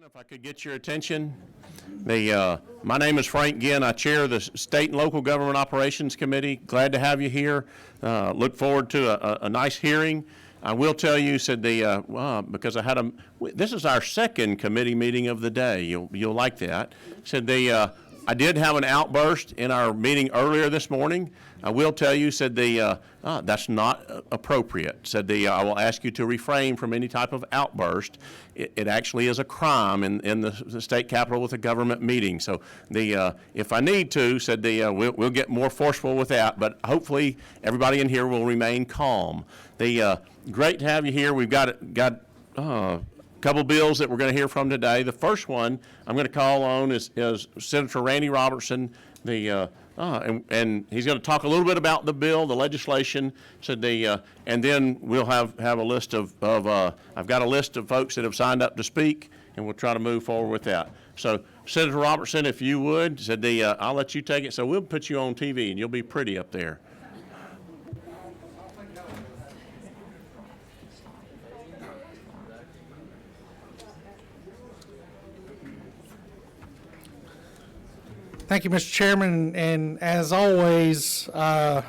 If I could get your attention, my name is Frank Ginn. I chair the State and Local Government Operations Committee. Glad to have you here. Look forward to a nice hearing. I will tell you, because this is our second committee meeting of the day. You'll like that. I did have an outburst in our meeting earlier this morning. I will tell you, that's not appropriate. I will ask you to refrain from any type of outburst. It actually is a crime in the state capitol with a government meeting. So if I need to, we'll get more forceful with that, but hopefully everybody in here will remain calm. Great to have you here. We've got couple bills that we're going to hear from today. The first one I'm going to call on is Senator Randy Robertson, and he's going to talk a little bit about the bill, the legislation. And then we'll have a list of I've got a list of folks that have signed up to speak, and we'll try to move forward with that. So Senator Robertson, if you would, I'll let you take it. So we'll put you on TV, and you'll be pretty up there. Thank you, Mr. Chairman, and as always, as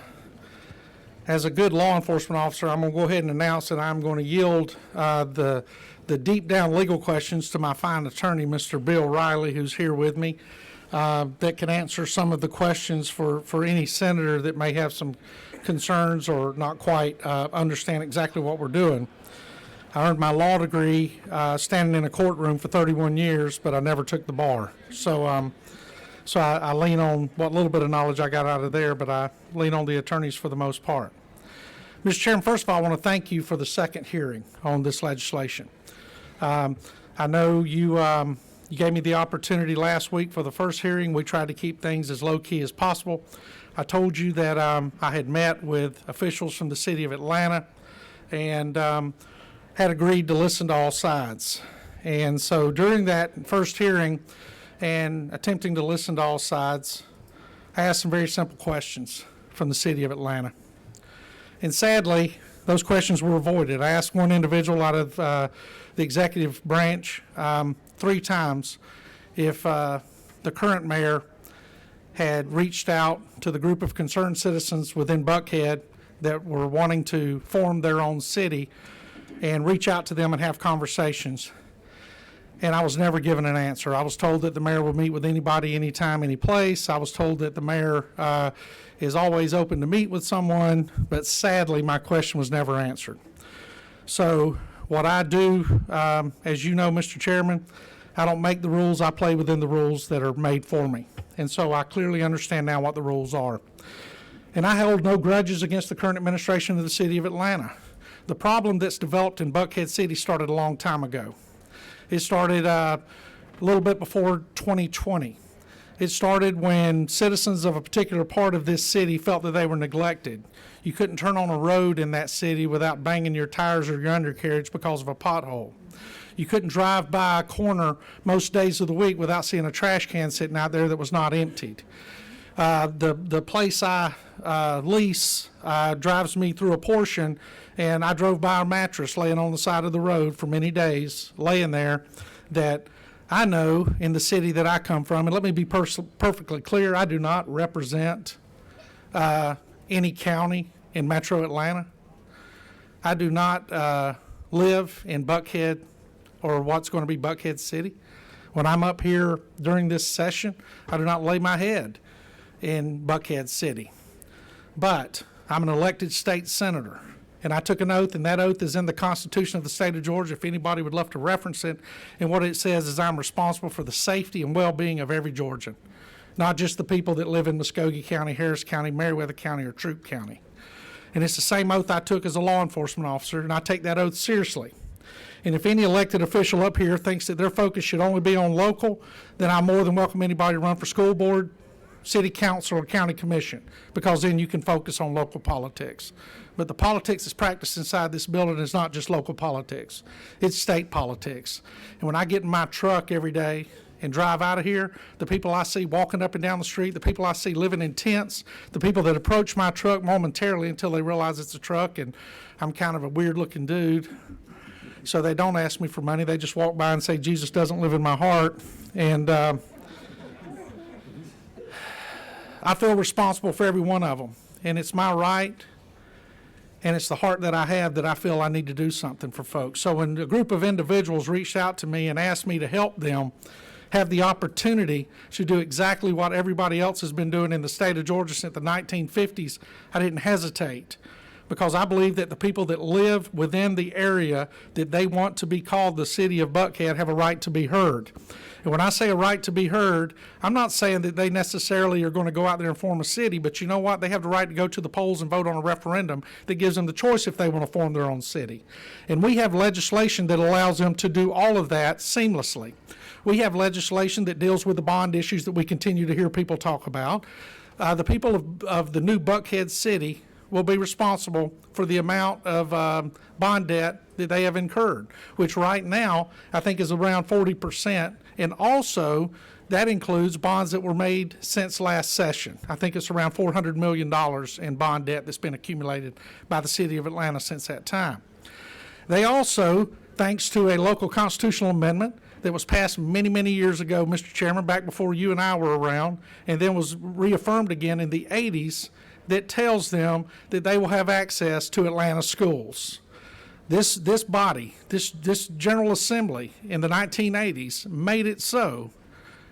a good law enforcement officer, I'm going to go ahead and announce that I'm going to yield the deep down legal questions to my fine attorney, Mr. Bill Riley, who's here with me, that can answer some of the questions for any senator that may have some concerns or not quite understand exactly what we're doing. I earned my law degree standing in a courtroom for 31 years, but I never took the bar. So I lean on what little bit of knowledge I got out of there, but I lean on the attorneys for the most part. Mr. Chairman, first of all, I want to thank you for the second hearing on this legislation. I know you gave me the opportunity last week for the first hearing. We tried to keep things as low-key as possible. I told you that I had met with officials from the city of Atlanta and had agreed to listen to all sides. And so during that first hearing, and attempting to listen to all sides, I asked some very simple questions from the city of Atlanta. And sadly, those questions were avoided. I asked one individual out of the executive branch 3 times if the current mayor had reached out to the group of concerned citizens within Buckhead that were wanting to form their own city and reach out to them and have conversations. And I was never given an answer. I was told that the mayor would meet with anybody, anytime, any place. I was told that the mayor is always open to meet with someone, but sadly, my question was never answered. So what I do, as you know, Mr. Chairman, I don't make the rules. I play within the rules that are made for me. And so I clearly understand now what the rules are. And I held no grudges against the current administration of the city of Atlanta. The problem that's developed in Buckhead City started a long time ago. It started a little bit before 2020. It started when citizens of a particular part of this city felt that they were neglected. You couldn't turn on a road in that city without banging your tires or your undercarriage because of a pothole. You couldn't drive by a corner most days of the week without seeing a trash can sitting out there that was not emptied. The place I lease drives me through a portion, and I drove by a mattress laying on the side of the road for many days, laying there, that I know in the city that I come from, and let me be perfectly clear, I do not represent any county in metro Atlanta. I do not live in Buckhead or what's going to be Buckhead City. When I'm up here during this session, I do not lay my head in Buckhead City. But I'm an elected state senator, and I took an oath, and that oath is in the Constitution of the state of Georgia, if anybody would love to reference it. And what it says is I'm responsible for the safety and well-being of every Georgian, not just the people that live in Muskogee County, Harris County, Meriwether County, or Troup County. And it's the same oath I took as a law enforcement officer, and I take that oath seriously. And if any elected official up here thinks that their focus should only be on local, then I more than welcome anybody to run for school board, city council, or county commission, because then you can focus on local politics. But the politics that's practiced inside this building is not just local politics, it's state politics. And when I get in my truck every day and drive out of here, the people I see walking up and down the street, the people I see living in tents, the people that approach my truck momentarily until they realize it's a truck and I'm kind of a weird looking dude, so they don't ask me for money. They just walk by and say, Jesus doesn't live in my heart. And I feel responsible for every one of them. And it's my right, and it's the heart that I have that I feel I need to do something for folks. So when a group of individuals reached out to me and asked me to help them have the opportunity to do exactly what everybody else has been doing in the state of Georgia since the 1950s, I didn't hesitate, because I believe that the people that live within the area that they want to be called the city of Buckhead have a right to be heard. And when I say a right to be heard, I'm not saying that they necessarily are going to go out there and form a city, but you know what? They have the right to go to the polls and vote on a referendum that gives them the choice if they want to form their own city. And we have legislation that allows them to do all of that seamlessly. We have legislation that deals with the bond issues that we continue to hear people talk about. The people of the new Buckhead City will be responsible for the amount of bond debt that they have incurred, which right now I think is around 40%. And also, that includes bonds that were made since last session. I think it's around $400 million in bond debt that's been accumulated by the city of Atlanta since that time. They also, thanks to a local constitutional amendment that was passed many, many years ago, Mr. Chairman, back before you and I were around, and then was reaffirmed again in the 80s, that tells them that they will have access to Atlanta schools. This body, this General Assembly in the 1980s made it so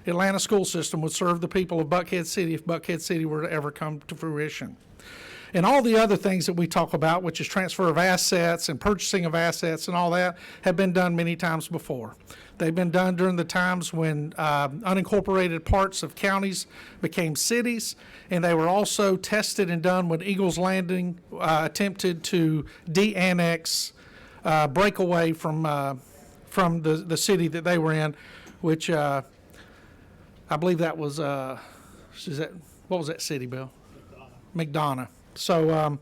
Atlanta school system would serve the people of Buckhead City if Buckhead City were to ever come to fruition. And all the other things that we talk about, which is transfer of assets and purchasing of assets and all that, have been done many times before. They've been done during the times when unincorporated parts of counties became cities, and they were also tested and done when Eagles Landing attempted to de-annex, break away from the city that they were in, which I believe that was, what was that city, Bill? McDonough. So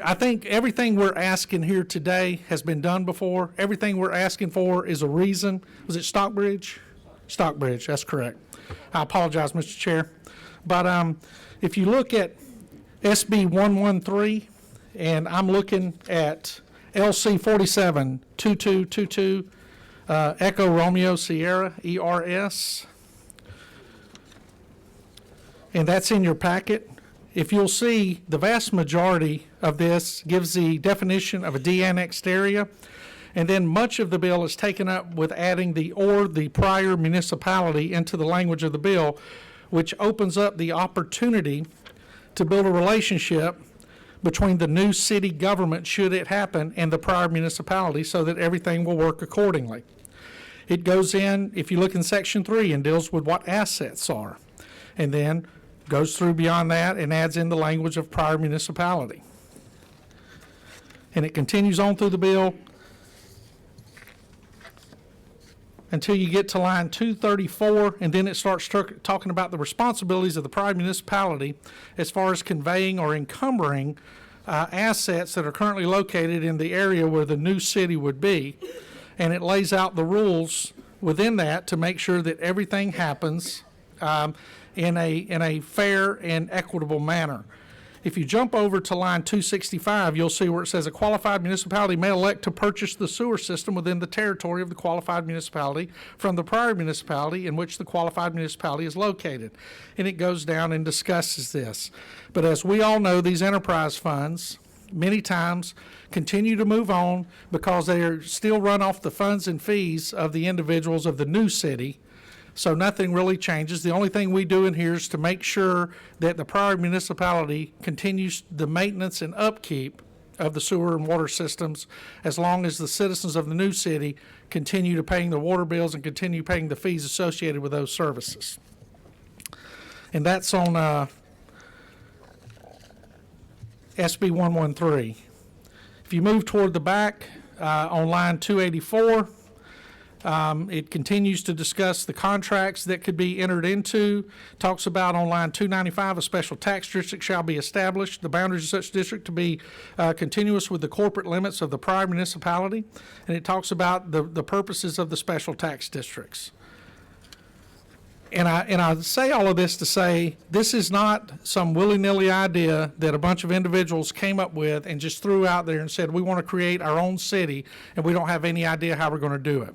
I think everything we're asking here today has been done before. Everything we're asking for is a reason. Was it Stockbridge? Stockbridge, that's correct. I apologize, Mr. Chair. But if you look at SB 113, and I'm looking at LC 472222, Echo Romeo Sierra, ERS, and that's in your packet. If you'll see, the vast majority of this gives the definition of a de-annexed area, and then much of the bill is taken up with adding the prior municipality into the language of the bill, which opens up the opportunity to build a relationship between the new city government, should it happen, and the prior municipality, so that everything will work accordingly. It goes in, if you look in Section 3, and deals with what assets are, and then goes through beyond that and adds in the language of prior municipality. And it continues on through the bill until you get to line 234, and then it starts talking about the responsibilities of the prior municipality as far as conveying or encumbering assets that are currently located in the area where the new city would be. And it lays out the rules within that to make sure that everything happens in a fair and equitable manner. If you jump over to line 265, you'll see where it says a qualified municipality may elect to purchase the sewer system within the territory of the qualified municipality from the prior municipality in which the qualified municipality is located. And it goes down and discusses this. But as we all know, these enterprise funds many times continue to move on because they are still run off the funds and fees of the individuals of the new city. So nothing really changes. The only thing we do in here is to make sure that the prior municipality continues the maintenance and upkeep of the sewer and water systems, as long as the citizens of the new city continue to paying the water bills and continue paying the fees associated with those services. And that's on SB 113. If you move toward the back on line 284, it continues to discuss the contracts that could be entered into. Talks about on line 295, a special tax district shall be established. The boundaries of such district to be continuous with the corporate limits of the prior municipality. And it talks about the purposes of the special tax districts. And I say all of this to say, this is not some willy-nilly idea that a bunch of individuals came up with and just threw out there and said, we want to create our own city, and we don't have any idea how we're going to do it.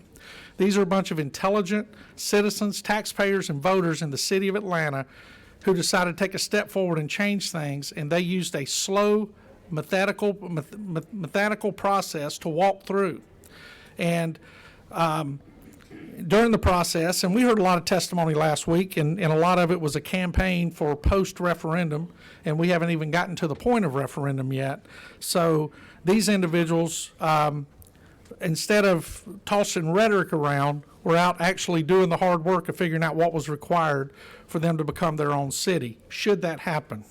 These are a bunch of intelligent citizens, taxpayers, and voters in the city of Atlanta who decided to take a step forward and change things, and they used a slow, methodical process to walk through. And during the process, and we heard a lot of testimony last week, and a lot of it was a campaign for post-referendum, and we haven't even gotten to the point of referendum yet. So these individuals, instead of tossing rhetoric around, were out actually doing the hard work of figuring out what was required for them to become their own city, should that happen.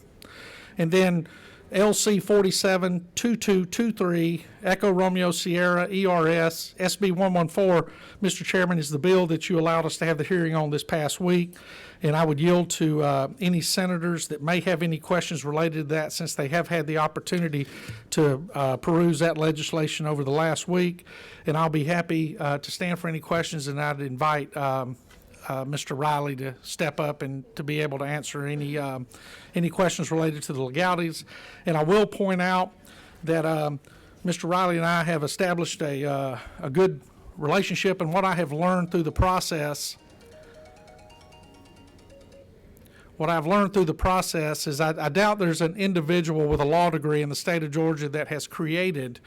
And then LC 472223, Echo Romeo Sierra, ERS, SB 114, Mr. Chairman, is the bill that you allowed us to have the hearing on this past week. And I would yield to any senators that may have any questions related to that, since they have had the opportunity to peruse that legislation over the last week. And I'll be happy to stand for any questions, and I'd invite Mr. Riley to step up and to be able to answer any questions related to the legalities. And I will point out that Mr. Riley and I have established a good relationship, and what I have learned through the process is I doubt there's an individual with a law degree in the state of Georgia that has created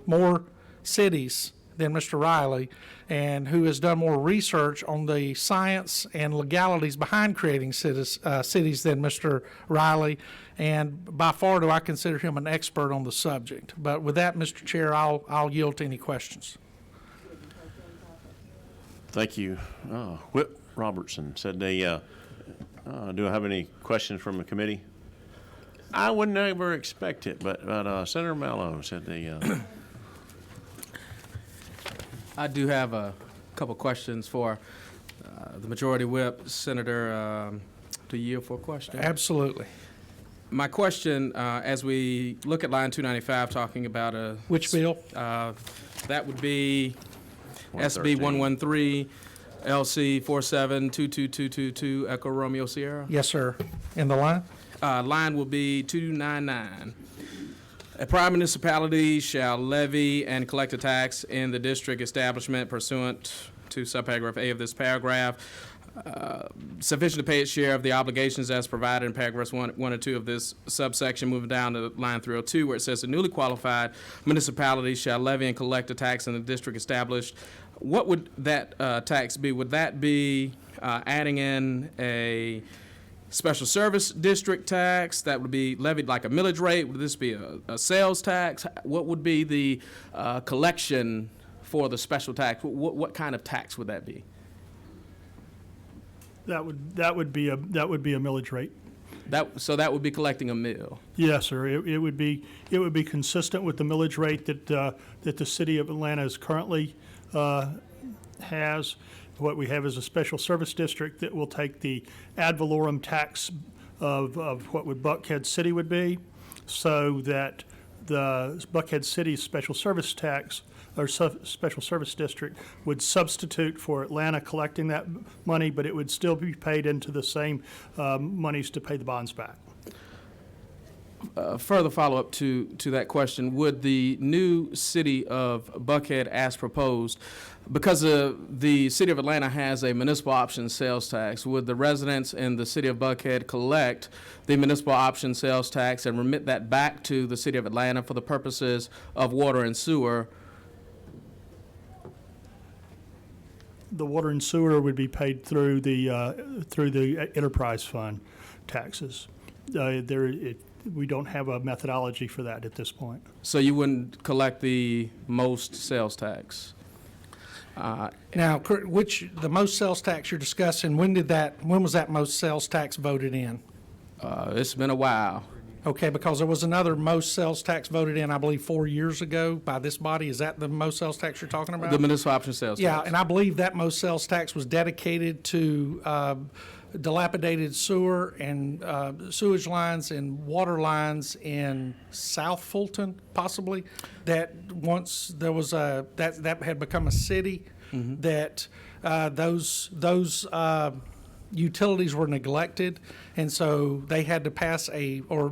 more cities than Mr. Riley, and who has done more research on the science and legalities behind creating cities than Mr. Riley. And by far do I consider him an expert on the subject. But with that, Mr. Chair, I'll yield to any questions. Thank you. Whip Robertson said they, do I have any questions from the committee? I would never expect it, but Senator Mallow said they, I do have a couple questions for the Majority Whip. Senator, to yield for a question. Absolutely. My question, as we look at line 295, talking about a... Which bill? That would be SB 113, LC 472222, Echo Romeo Sierra. Yes, sir. In the line? Line will be 299. A private municipality shall levy and collect a tax in the district establishment pursuant to subparagraph A of this paragraph, sufficient to pay its share of the obligations as provided in paragraphs 1 and 2 of this subsection. Moving down to line 302, where it says a newly qualified municipality shall levy and collect a tax in the district established. What would that tax be? Would that be adding in a special service district tax that would be levied like a millage rate? Would this be a sales tax? What would be the collection for the special tax? What kind of tax would that be? That would be a millage rate. So that would be collecting a mill. Yes, sir. It would be consistent with the millage rate that the city of Atlanta is currently has. What we have is a special service district that will take the ad valorem tax of what would Buckhead City would be, so that the Buckhead City's special service tax or special service district would substitute for Atlanta collecting that money, but it would still be paid into the same monies to pay the bonds back. Further follow-up to that question, would the new city of Buckhead as proposed, because the city of Atlanta has a municipal option sales tax, would the residents in the city of Buckhead collect the municipal option sales tax and remit that back to the city of Atlanta for the purposes of water and sewer? The water and sewer would be paid through the enterprise fund taxes. We don't have a methodology for that at this point. So you wouldn't collect the most sales tax? Now, the most sales tax you're discussing, when was that most sales tax voted in? It's been a while. Okay, because there was another most sales tax voted in, I believe, 4 years ago by this body. Is that the most sales tax you're talking about? The municipal option sales Yeah, tax. and I believe that most sales tax was dedicated to dilapidated sewer and sewage lines and water lines in South Fulton, possibly, that once there was that had become a city, that those utilities were neglected, and so they had to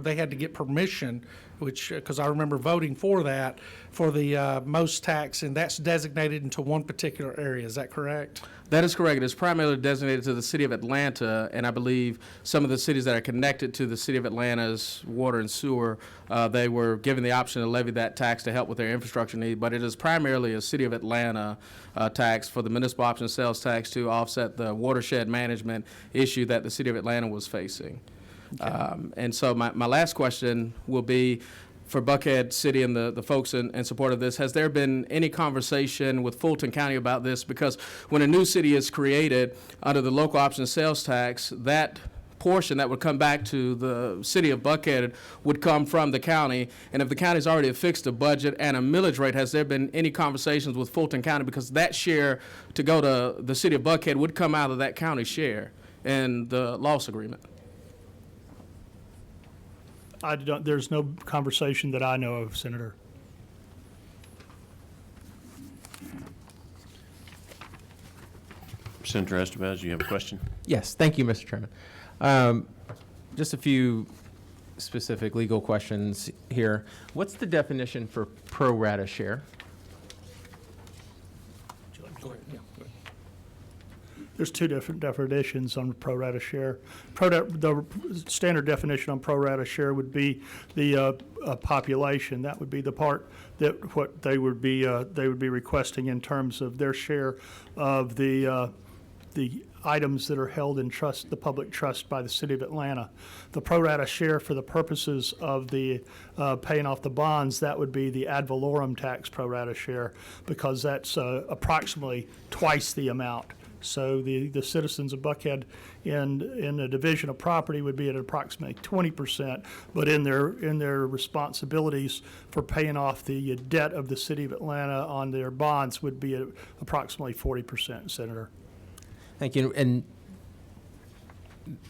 they had to get permission, which, because I remember voting for that, for the most tax, and that's designated into one particular area. Is that correct? That is correct. It is primarily designated to the city of Atlanta, and I believe some of the cities that are connected to the city of Atlanta's water and sewer, they were given the option to levy that tax to help with their infrastructure need. But it is primarily a city of Atlanta tax for the municipal option sales tax to offset the watershed management issue that the city of Atlanta was facing. And so my last question will be, for Buckhead City and the folks in support of this, has there been any conversation with Fulton County about this? Because when a new city is created under the local option sales tax, that portion that would come back to the city of Buckhead would come from the county. And if the county's already fixed a budget and a millage rate, has there been any conversations with Fulton County? Because that share to go to the city of Buckhead would come out of that county share in the loss agreement. There's no conversation that I know of, Senator. Senator Estevez, you have a question? Yes, thank you, Mr. Chairman. Just a few specific legal questions here. What's the definition for pro rata share? There's two different definitions on pro rata share. The standard definition on pro rata share would be the population. That would be the part that what they would be requesting in terms of their share of the items that are held in trust, the public trust by the city of Atlanta. The pro rata share for the purposes of the paying off the bonds, that would be the ad valorem tax pro rata share, because that's approximately twice the amount. So the citizens of Buckhead in a division of property would be at approximately 20%, but in their responsibilities for paying off the debt of the city of Atlanta on their bonds would be at approximately 40%, Senator. Thank you. And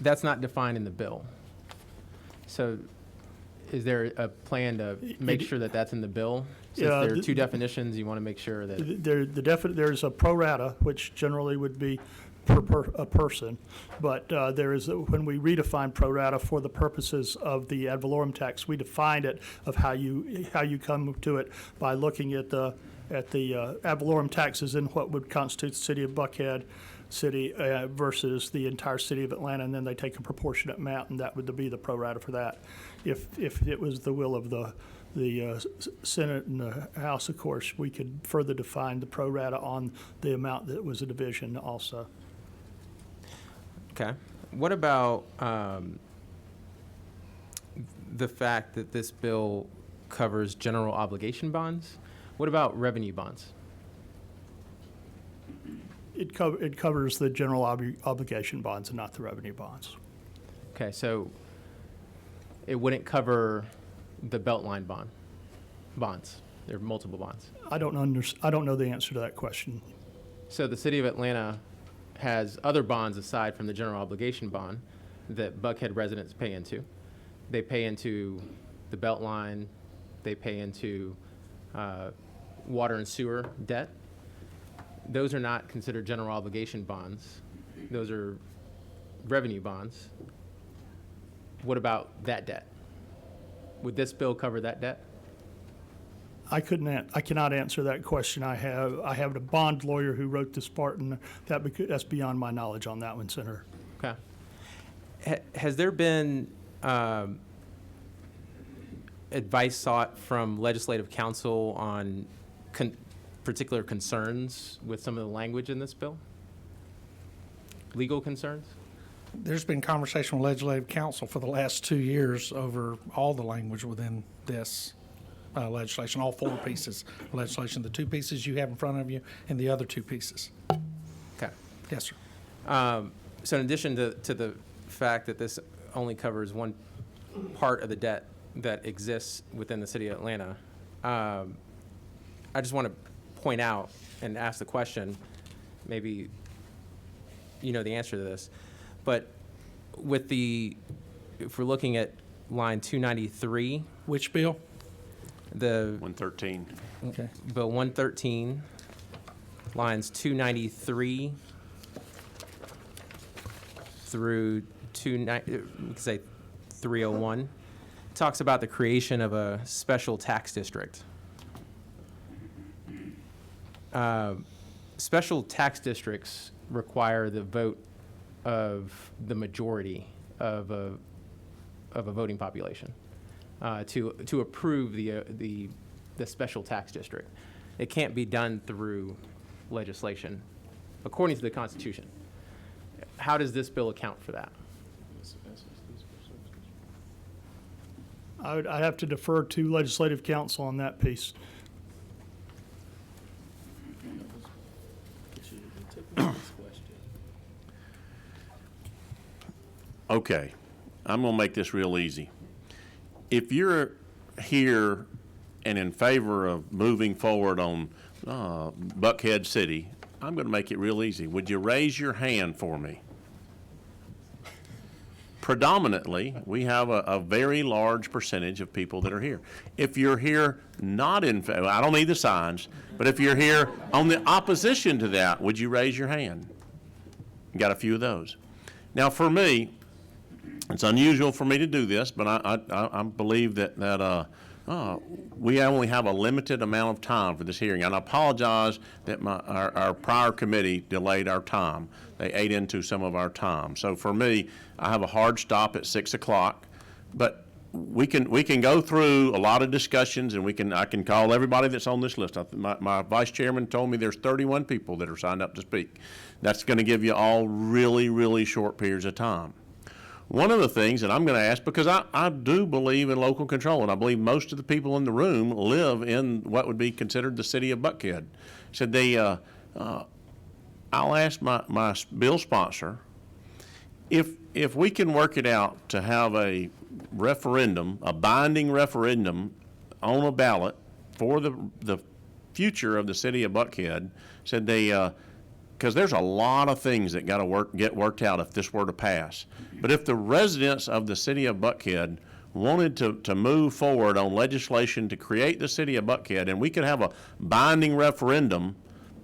that's not defined in the bill. So is there a plan to make sure that that's in the bill? Since Yeah, there are two definitions, you want to make sure that. There's a pro rata, which generally would be per a person, but when we redefine pro rata for the purposes of the ad valorem tax, we defined it of how you come to it by looking at the ad valorem taxes in what would constitute the city of Buckhead City versus the entire city of Atlanta, and then they take a proportionate amount, and that would be the pro rata for that. If it was the will of the Senate and the House, of course, we could further define the pro rata on the amount that was a division also. Okay. What about the fact that this bill covers general obligation bonds? What about revenue bonds? It covers the general obligation bonds and not the revenue bonds. Okay, so it wouldn't cover the Beltline bonds. There are multiple bonds. I don't know the answer to that question. So the city of Atlanta has other bonds aside from the general obligation bond that Buckhead residents pay into. They pay into the Beltline, they pay into water and sewer debt. Those are not considered general obligation bonds. Those are revenue bonds. What about that debt? Would this bill cover that debt? I cannot answer that question. I have a bond lawyer who wrote this part, and that's beyond my knowledge on that one, Senator. Okay. Has there been advice sought from legislative counsel on particular concerns with some of the language in this bill? Legal concerns? There's been conversation with legislative council for the last 2 years over all the language within this legislation, all 4 pieces of legislation, the 2 pieces you have in front of you and the other 2 pieces. Okay. Yes, sir. So in addition to the fact that this only covers one part of the debt that exists within the city of Atlanta, I just want to point out and ask the question, maybe you know the answer to this, but if we're looking at line 293, Which bill? the 113. Okay. Bill 113, lines 293 through we could say 301 talks about the creation of a special tax district. Special tax districts require the vote of the majority of a voting population to approve the special tax district. It can't be done through legislation, according to the Constitution. How does this bill account for that? I'd have to defer to legislative counsel on that piece. Okay, I'm going to make this real easy. If you're here and in favor of moving forward on Buckhead City, I'm going to make it real easy. Would you raise your hand for me? Predominantly, we have a very large percentage of people that are here. If you're here not in favor, I don't need the signs, but if you're here on the opposition to that, would you raise your hand? Got a few of those. Now, for me, it's unusual for me to do this, but I believe that we only have a limited amount of time for this hearing. And I apologize that our prior committee delayed our time. They ate into some of our time. So for me, I have a hard stop at 6 o'clock, but we can go through a lot of discussions, and I can call everybody that's on this list. My vice chairman told me there's 31 people that are signed up to speak. That's going to give you all really, really short periods of time. One of the things that I'm going to ask, because I do believe in local control, and I believe most of the people in the room live in what would be considered the city of Buckhead. Said I'll ask my bill sponsor if we can work it out to have a referendum, a binding referendum on a ballot for the future of the city of Buckhead. Said because there's a lot of things that got to get worked out if this were to pass. But if the residents of the city of Buckhead wanted to move forward on legislation to create the city of Buckhead, and we could have a binding referendum,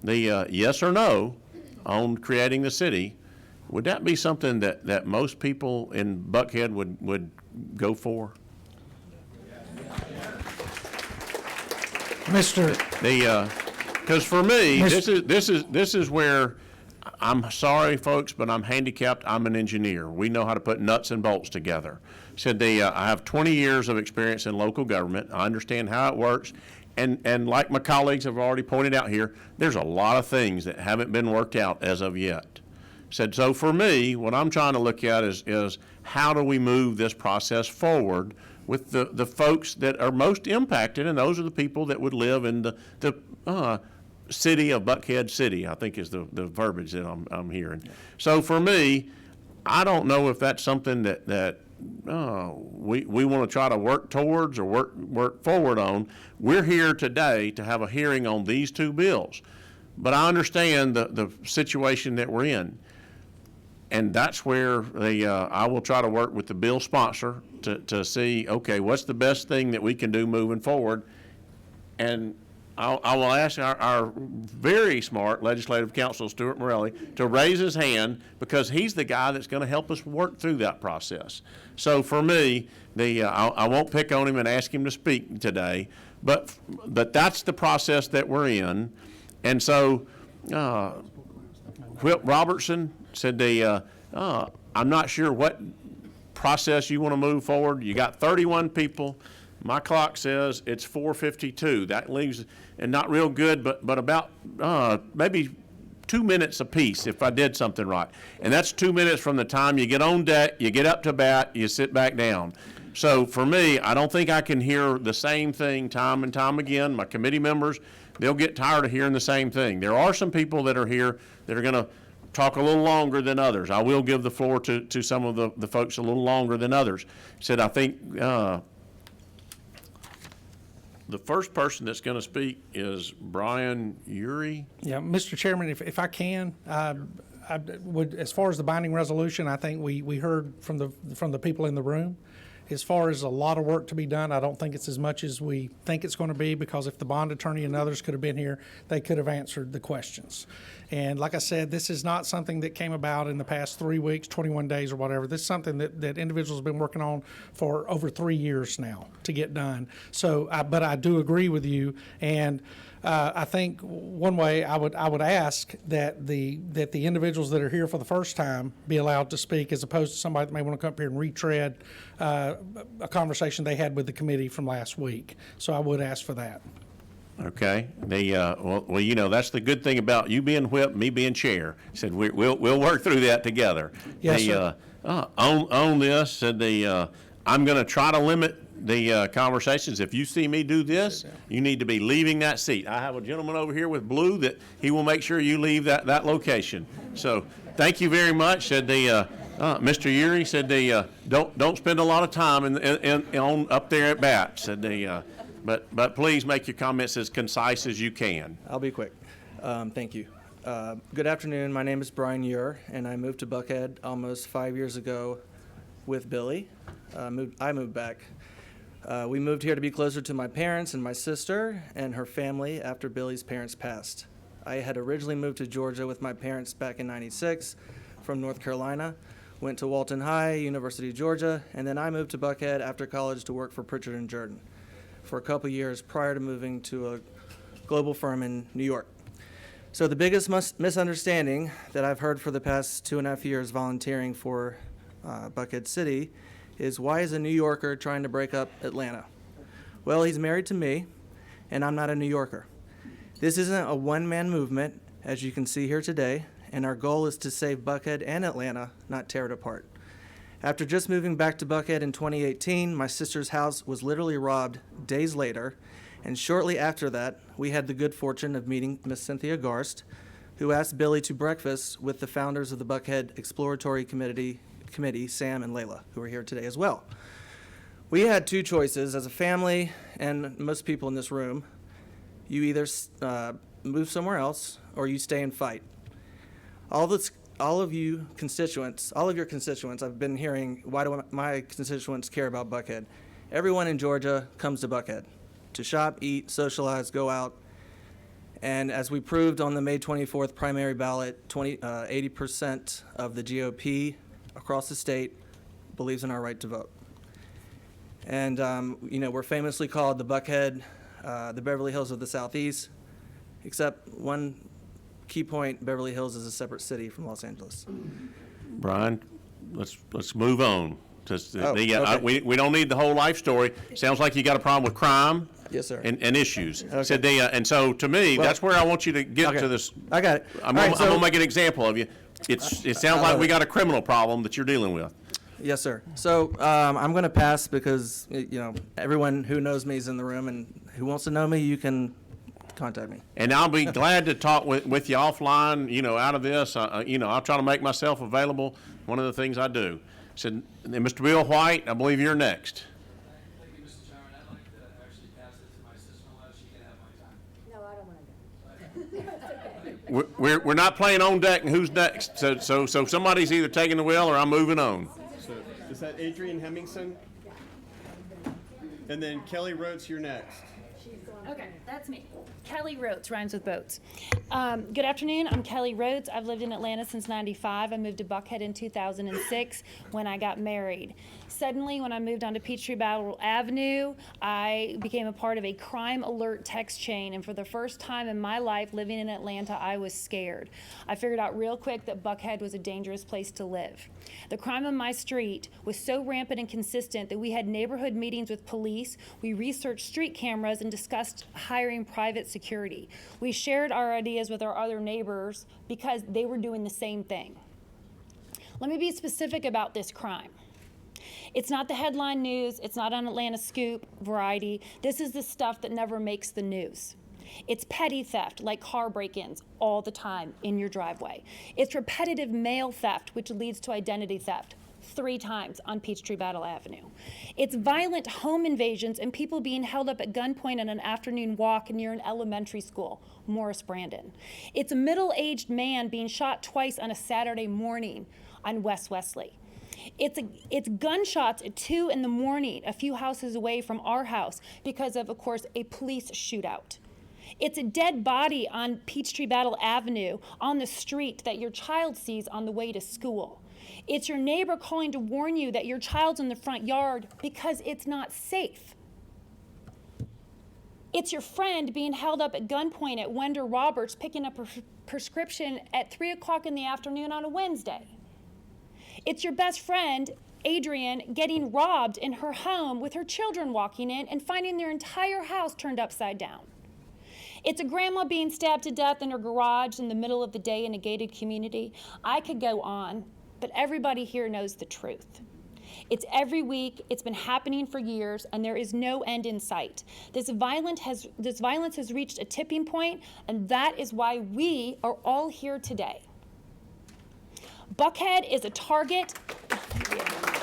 the yes or no on creating the city, would that be something that most people in Buckhead would go for? Because for me, this is where, I'm sorry, folks, but I'm handicapped. I'm an engineer. We know how to put nuts and bolts together. Said I have 20 years of experience in local government. I understand how it works. And like my colleagues have already pointed out here, there's a lot of things that haven't been worked out as of yet. Said, so for me, what I'm trying to look at is how do we move this process forward with the folks that are most impacted, and those are the people that would live in the city of Buckhead City, I think is the verbiage that I'm hearing. So for me, I don't know if that's something that we want to try to work towards or work forward on. We're here today to have a hearing on these two bills, but I understand the situation that we're in. And that's where I will try to work with the bill sponsor to see, okay, what's the best thing that we can do moving forward. And I will ask our very smart legislative counsel, Stuart Morelli, to raise his hand, because he's the guy that's going to help us work through that process. So for me, I won't pick on him and ask him to speak today, but that's the process that we're in. And so Whip Robertson said I'm not sure what process you want to move forward. You got 31 people. My clock says it's 4:52. That leaves, and not real good, but about maybe 2 minutes apiece if I did something right. And that's 2 minutes from the time you get on deck, you get up to bat, you sit back down. So for me, I don't think I can hear the same thing time and time again. My committee members, they'll get tired of hearing the same thing. There are some people that are here that are going to talk a little longer than others. I will give the floor to some of the folks a little longer than others. Said I think the first person that's going to speak is Brian Uri. Yeah, Mr. Chairman, if I can, I would, as far as the binding resolution, I think we heard from the people in the room. As far as a lot of work to be done, I don't think it's as much as we think it's going to be, because if the bond attorney and others could have been here, they could have answered the questions. And like I said, this is not something that came about in the past 3 weeks, 21 days or whatever. This is something that individuals have been working on for over 3 years now to get done. So, but I do agree with you, and I think one way I would ask that the individuals that are here for the first time be allowed to speak, as opposed to somebody that may want to come up here and retread a conversation they had with the committee from last week. So I would ask for that. Okay, well, you know, that's the good thing about you being whip, me being chair. Said we'll work through that together. Yes, sir. On this, said I'm going to try to limit the conversations. If you see me do this, you need to be leaving that seat. I have a gentleman over here with blue that he will make sure you leave that location. So thank you very much. Said Mr. Ury said don't spend a lot of time on up there at bat. Said but please make your comments as concise as you can. I'll be quick. Thank you. Good afternoon. My name is Brian Ure, and I moved to Buckhead almost 5 years ago with Billy. I moved back. We moved here to be closer to my parents and my sister and her family after Billy's parents passed. I had originally moved to Georgia with my parents back in '96 from North Carolina, went to Walton High, University of Georgia, and then I moved to Buckhead after college to work for Pritchard and Jordan for a couple years prior to moving to a global firm in New York. So the biggest misunderstanding that I've heard for the past 2.5 years volunteering for Buckhead City is, why is a New Yorker trying to break up Atlanta? Well, he's married to me, and I'm not a New Yorker. This isn't a one-man movement, as you can see here today, and our goal is to save Buckhead and Atlanta, not tear it apart. After just moving back to Buckhead in 2018, my sister's house was literally robbed days later, and shortly after that, we had the good fortune of meeting Miss Cynthia Garst, who asked Billy to breakfast with the founders of the Buckhead Exploratory Committee, Sam and Layla, who are here today as well. We had two choices as a family, and most people in this room. You either move somewhere else, or you stay and fight. All of your constituents, I've been hearing, why do my constituents care about Buckhead? Everyone in Georgia comes to Buckhead to shop, eat, socialize, go out. And as we proved on the May 24th primary ballot, 80% of the GOP across the state believes in our right to vote. And, we're famously called the Buckhead, the Beverly Hills of the Southeast, except one key point: Beverly Hills is a separate city from Los Angeles. Brian, let's move on. Okay. We don't need the whole life story. Sounds like you got a problem with crime. Yes, sir. And issues. Okay. Said and so to me, that's where I want you to get Okay. to this. I got it. I'm All right, gonna make an example of you. It sounds like we got a criminal problem that you're dealing with. Yes, sir. So I'm going to pass because, everyone who knows me is in the room, and who wants to know me, you can contact me. And I'll be glad to talk with you offline, out of this. I'll try to make myself available. One of the things I do. Said, Mr. Bill White, I believe you're next. Thank you, Mr. Chairman. I'd like to actually pass this to my sister-in-law. She can have my time. No, I don't want to go. We're not playing on deck and who's next. So somebody's either taking the wheel or I'm moving on. So is that Adrian Hemmingson? And then Kelly Rhodes, you're next. Okay, that's me. Kelly Rhodes, rhymes with boats. Good afternoon, I'm Kelly Rhodes. I've lived in Atlanta since '95. I moved to Buckhead in 2006 when I got married. Suddenly, when I moved onto Peachtree Battle Avenue, I became a part of a crime alert text chain, and for the first time in my life living in Atlanta, I was scared. I figured out real quick that Buckhead was a dangerous place to live. The crime on my street was so rampant and consistent that we had neighborhood meetings with police, we researched street cameras, and discussed hiring private security. We shared our ideas with our other neighbors because they were doing the same thing. Let me be specific about this crime. It's not the headline news, it's not on Atlanta Scoop, Variety. This is the stuff that never makes the news. It's petty theft, like car break-ins, all the time in your driveway. It's repetitive mail theft, which leads to identity theft, 3 times on Peachtree Battle Avenue. It's violent home invasions and people being held up at gunpoint on an afternoon walk near an elementary school, Morris Brandon. It's a middle-aged man being shot twice on a Saturday morning on West Wesley. It's gunshots at 2 in the morning, a few houses away from our house, because of course, a police shootout. It's a dead body on Peachtree Battle Avenue on the street that your child sees on the way to school. It's your neighbor calling to warn you that your child's in the front yard because it's not safe. It's your friend being held up at gunpoint at Wender Roberts picking up a prescription at 3 o'clock in the afternoon on a Wednesday. It's your best friend, Adrian, getting robbed in her home with her children walking in and finding their entire house turned upside down. It's a grandma being stabbed to death in her garage in the middle of the day in a gated community. I could go on, but everybody here knows the truth. It's every week, it's been happening for years, and there is no end in sight. This violence has reached a tipping point, and that is why we are all here today. Buckhead is a target.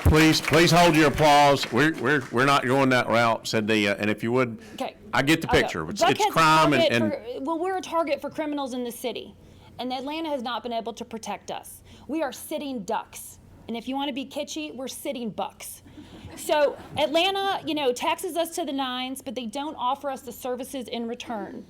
Please hold your applause. We're not going that route, said the, and if you would, Okay. I get the I'll go. picture. It's Buckhead's a crime target and we're a target for criminals in the city, and Atlanta has not been able to protect us. We are sitting ducks, and if you want to be kitschy, we're sitting bucks. So Atlanta, taxes us to the nines, but they don't offer us the services in return.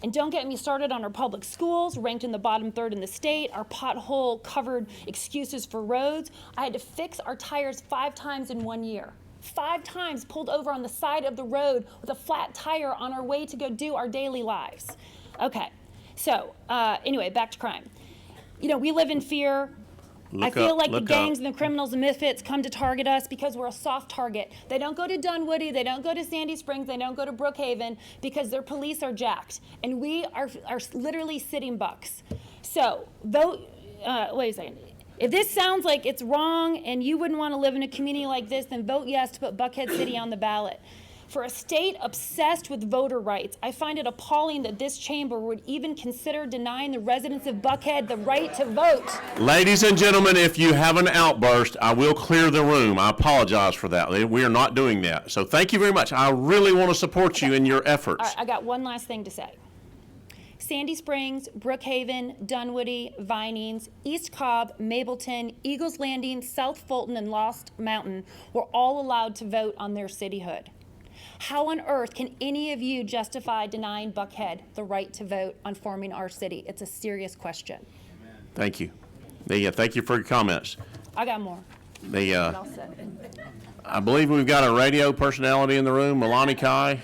And don't get me started on our public schools, ranked in the bottom third in the state, our pothole-covered excuses for roads. I had to fix our tires 5 times in 1 year. 5 times pulled over on the side of the road with a flat tire on our way to go do our daily lives. Okay, so anyway, back to crime. We live in fear. I feel like the gangs and the criminals and misfits come to target us because we're a soft target. They don't go to Dunwoody, they don't go to Sandy Springs, they don't go to Brookhaven because their police are jacked. And we are literally sitting bucks. So, wait a second. If this sounds like it's wrong and you wouldn't want to live in a community like this, then vote yes to put Buckhead City on the ballot. For a state obsessed with voter rights, I find it appalling that this chamber would even consider denying the residents of Buckhead the right to vote. ladies and gentlemen, if you have an outburst, I will clear the room. I apologize for that. We are not doing that. So thank you very much. I really want to support you in your efforts. All right, I got one last thing to say. Sandy Springs, Brookhaven, Dunwoody, Vinings, East Cobb, Mableton, Eagles Landing, South Fulton, and Lost Mountain were all allowed to vote on their cityhood. How on earth can any of you justify denying Buckhead the right to vote on forming our city? It's a serious question. Thank you. Thank you for your comments. I got more. But I'll say. I believe we've got a radio personality in the room, Milani Kai.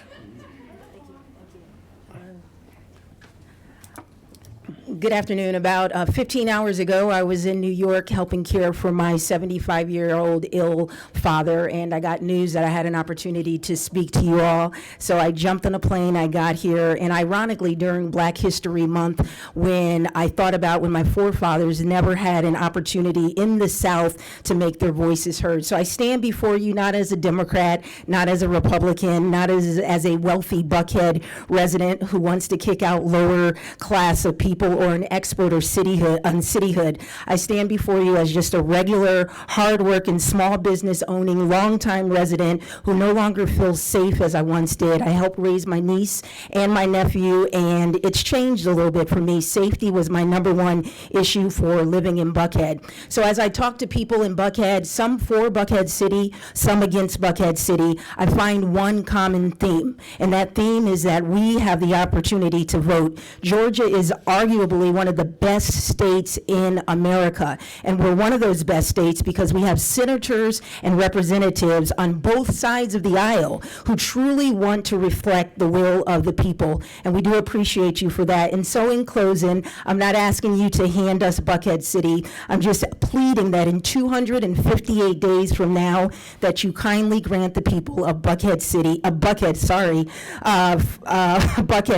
Good afternoon. About 15 hours ago, I was in New York helping care for my 75-year-old ill father, and I got news that I had an opportunity to speak to you all. So I jumped on a plane, I got here, and ironically, during Black History Month, when I thought about when my forefathers never had an opportunity in the South to make their voices heard. So I stand before you not as a Democrat, not as a Republican, not as a wealthy Buckhead resident who wants to kick out lower class of people or an expert or cityhood. I stand before you as just a regular, hard-working, small business owning, longtime resident who no longer feels safe as I once did. I helped raise my niece and my nephew, and it's changed a little bit for me. Safety was my #1 issue for living in Buckhead. So as I talk to people in Buckhead, some for Buckhead City, some against Buckhead City, I find one common theme, and that theme is that we have the opportunity to vote. Georgia is arguably one of the best states in America. And we're one of those best states because we have senators and representatives on both sides of the aisle who truly want to reflect the will of the people. And we do appreciate you for that. And so in closing, I'm not asking you to hand us Buckhead City. I'm just pleading that in 258 days from now, that you kindly grant the people of Buckhead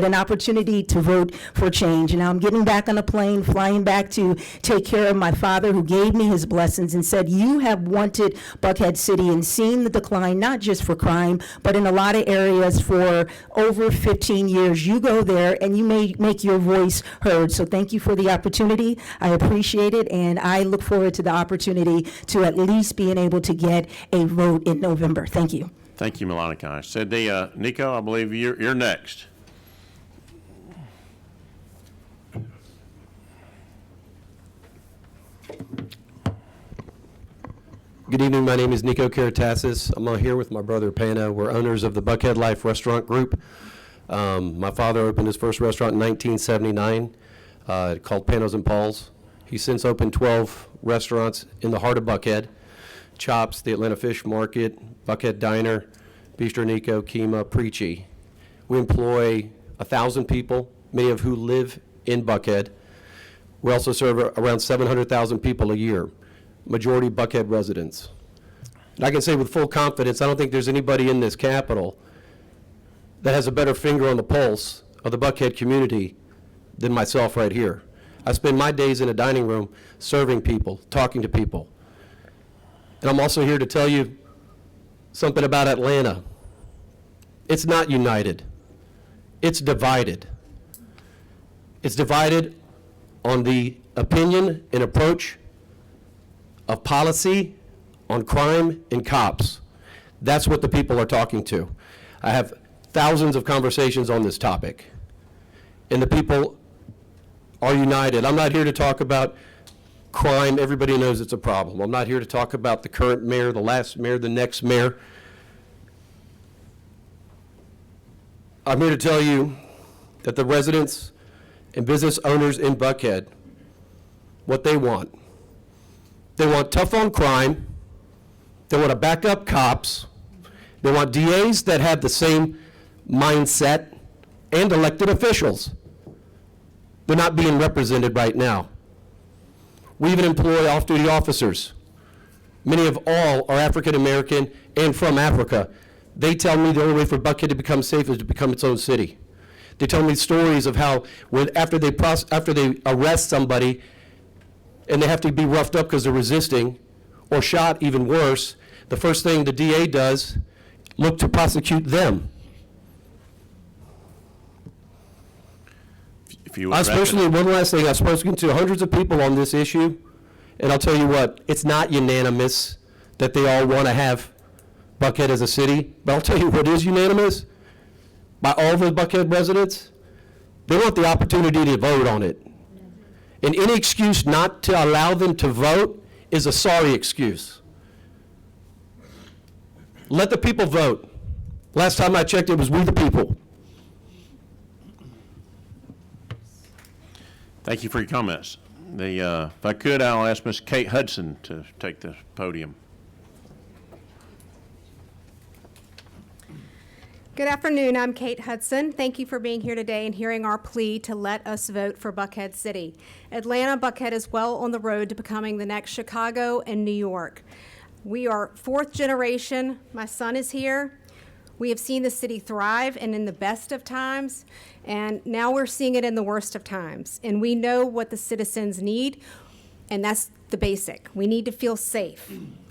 an opportunity to vote for change. And now I'm getting back on a plane, flying back to take care of my father who gave me his blessings and said, you have wanted Buckhead City and seen the decline, not just for crime, but in a lot of areas for over 15 years. You go there and you may make your voice heard. So thank you for the opportunity. I appreciate it, and I look forward to the opportunity to at least being able to get a vote in November. Thank you. Thank you, Milani Kai. Said Nico, I believe you're next. Good evening, my name is Nico Karatasis. I'm here with my brother Pana. We're owners of the Buckhead Life Restaurant Group. My father opened his first restaurant in 1979 called Panos and Paul's. He's since opened 12 restaurants in the heart of Buckhead. Chops, the Atlanta Fish Market, Buckhead Diner, Bistro Nico, Kima, Preachy. We employ 1,000 people, many of who live in Buckhead. We also serve around 700,000 people a year, majority Buckhead residents. And I can say with full confidence, I don't think there's anybody in this Capitol that has a better finger on the pulse of the Buckhead community than myself right here. I spend my days in a dining room serving people, talking to people. And I'm also here to tell you something about Atlanta. It's not united. It's divided. It's divided on the opinion and approach of policy on crime and cops. That's what the people are talking to. I have thousands of conversations on this topic, and the people are united. I'm not here to talk about crime. Everybody knows it's a problem. I'm not here to talk about the current mayor, the last mayor, the next mayor. I'm here to tell you that the residents and business owners in Buckhead, what they want. They want tough on crime. They want to back up cops. They want DAs that have the same mindset and elected officials. They're not being represented right now. We even employ off-duty officers. Many of all are African American and from Africa. They tell me the only way for Buckhead to become safe is to become its own city. They tell me stories of how after they arrest somebody and they have to be roughed up because they're resisting, or shot, even worse, the first thing the DA does, look to prosecute them. If you would Personally, one last thing, I've spoken to hundreds of people on this issue, and I'll tell you what, it's not unanimous that they all want to have Buckhead as a city, but I'll tell you what is unanimous, by all the Buckhead residents, they want the opportunity to vote on it. And any excuse not to allow them to vote is a sorry excuse. Let the people vote. Last time I checked, it was we the people. Thank you for your comments. If I could, I'll ask Ms. Kate Hudson to take the podium. Good afternoon, I'm Kate Hudson. Thank you for being here today and hearing our plea to let us vote for Buckhead City. Atlanta, Buckhead is well on the road to becoming the next Chicago and New York. We are fourth generation. My son is here. We have seen the city thrive and in the best of times, and now we're seeing it in the worst of times. And we know what the citizens need, and that's the basic. We need to feel safe.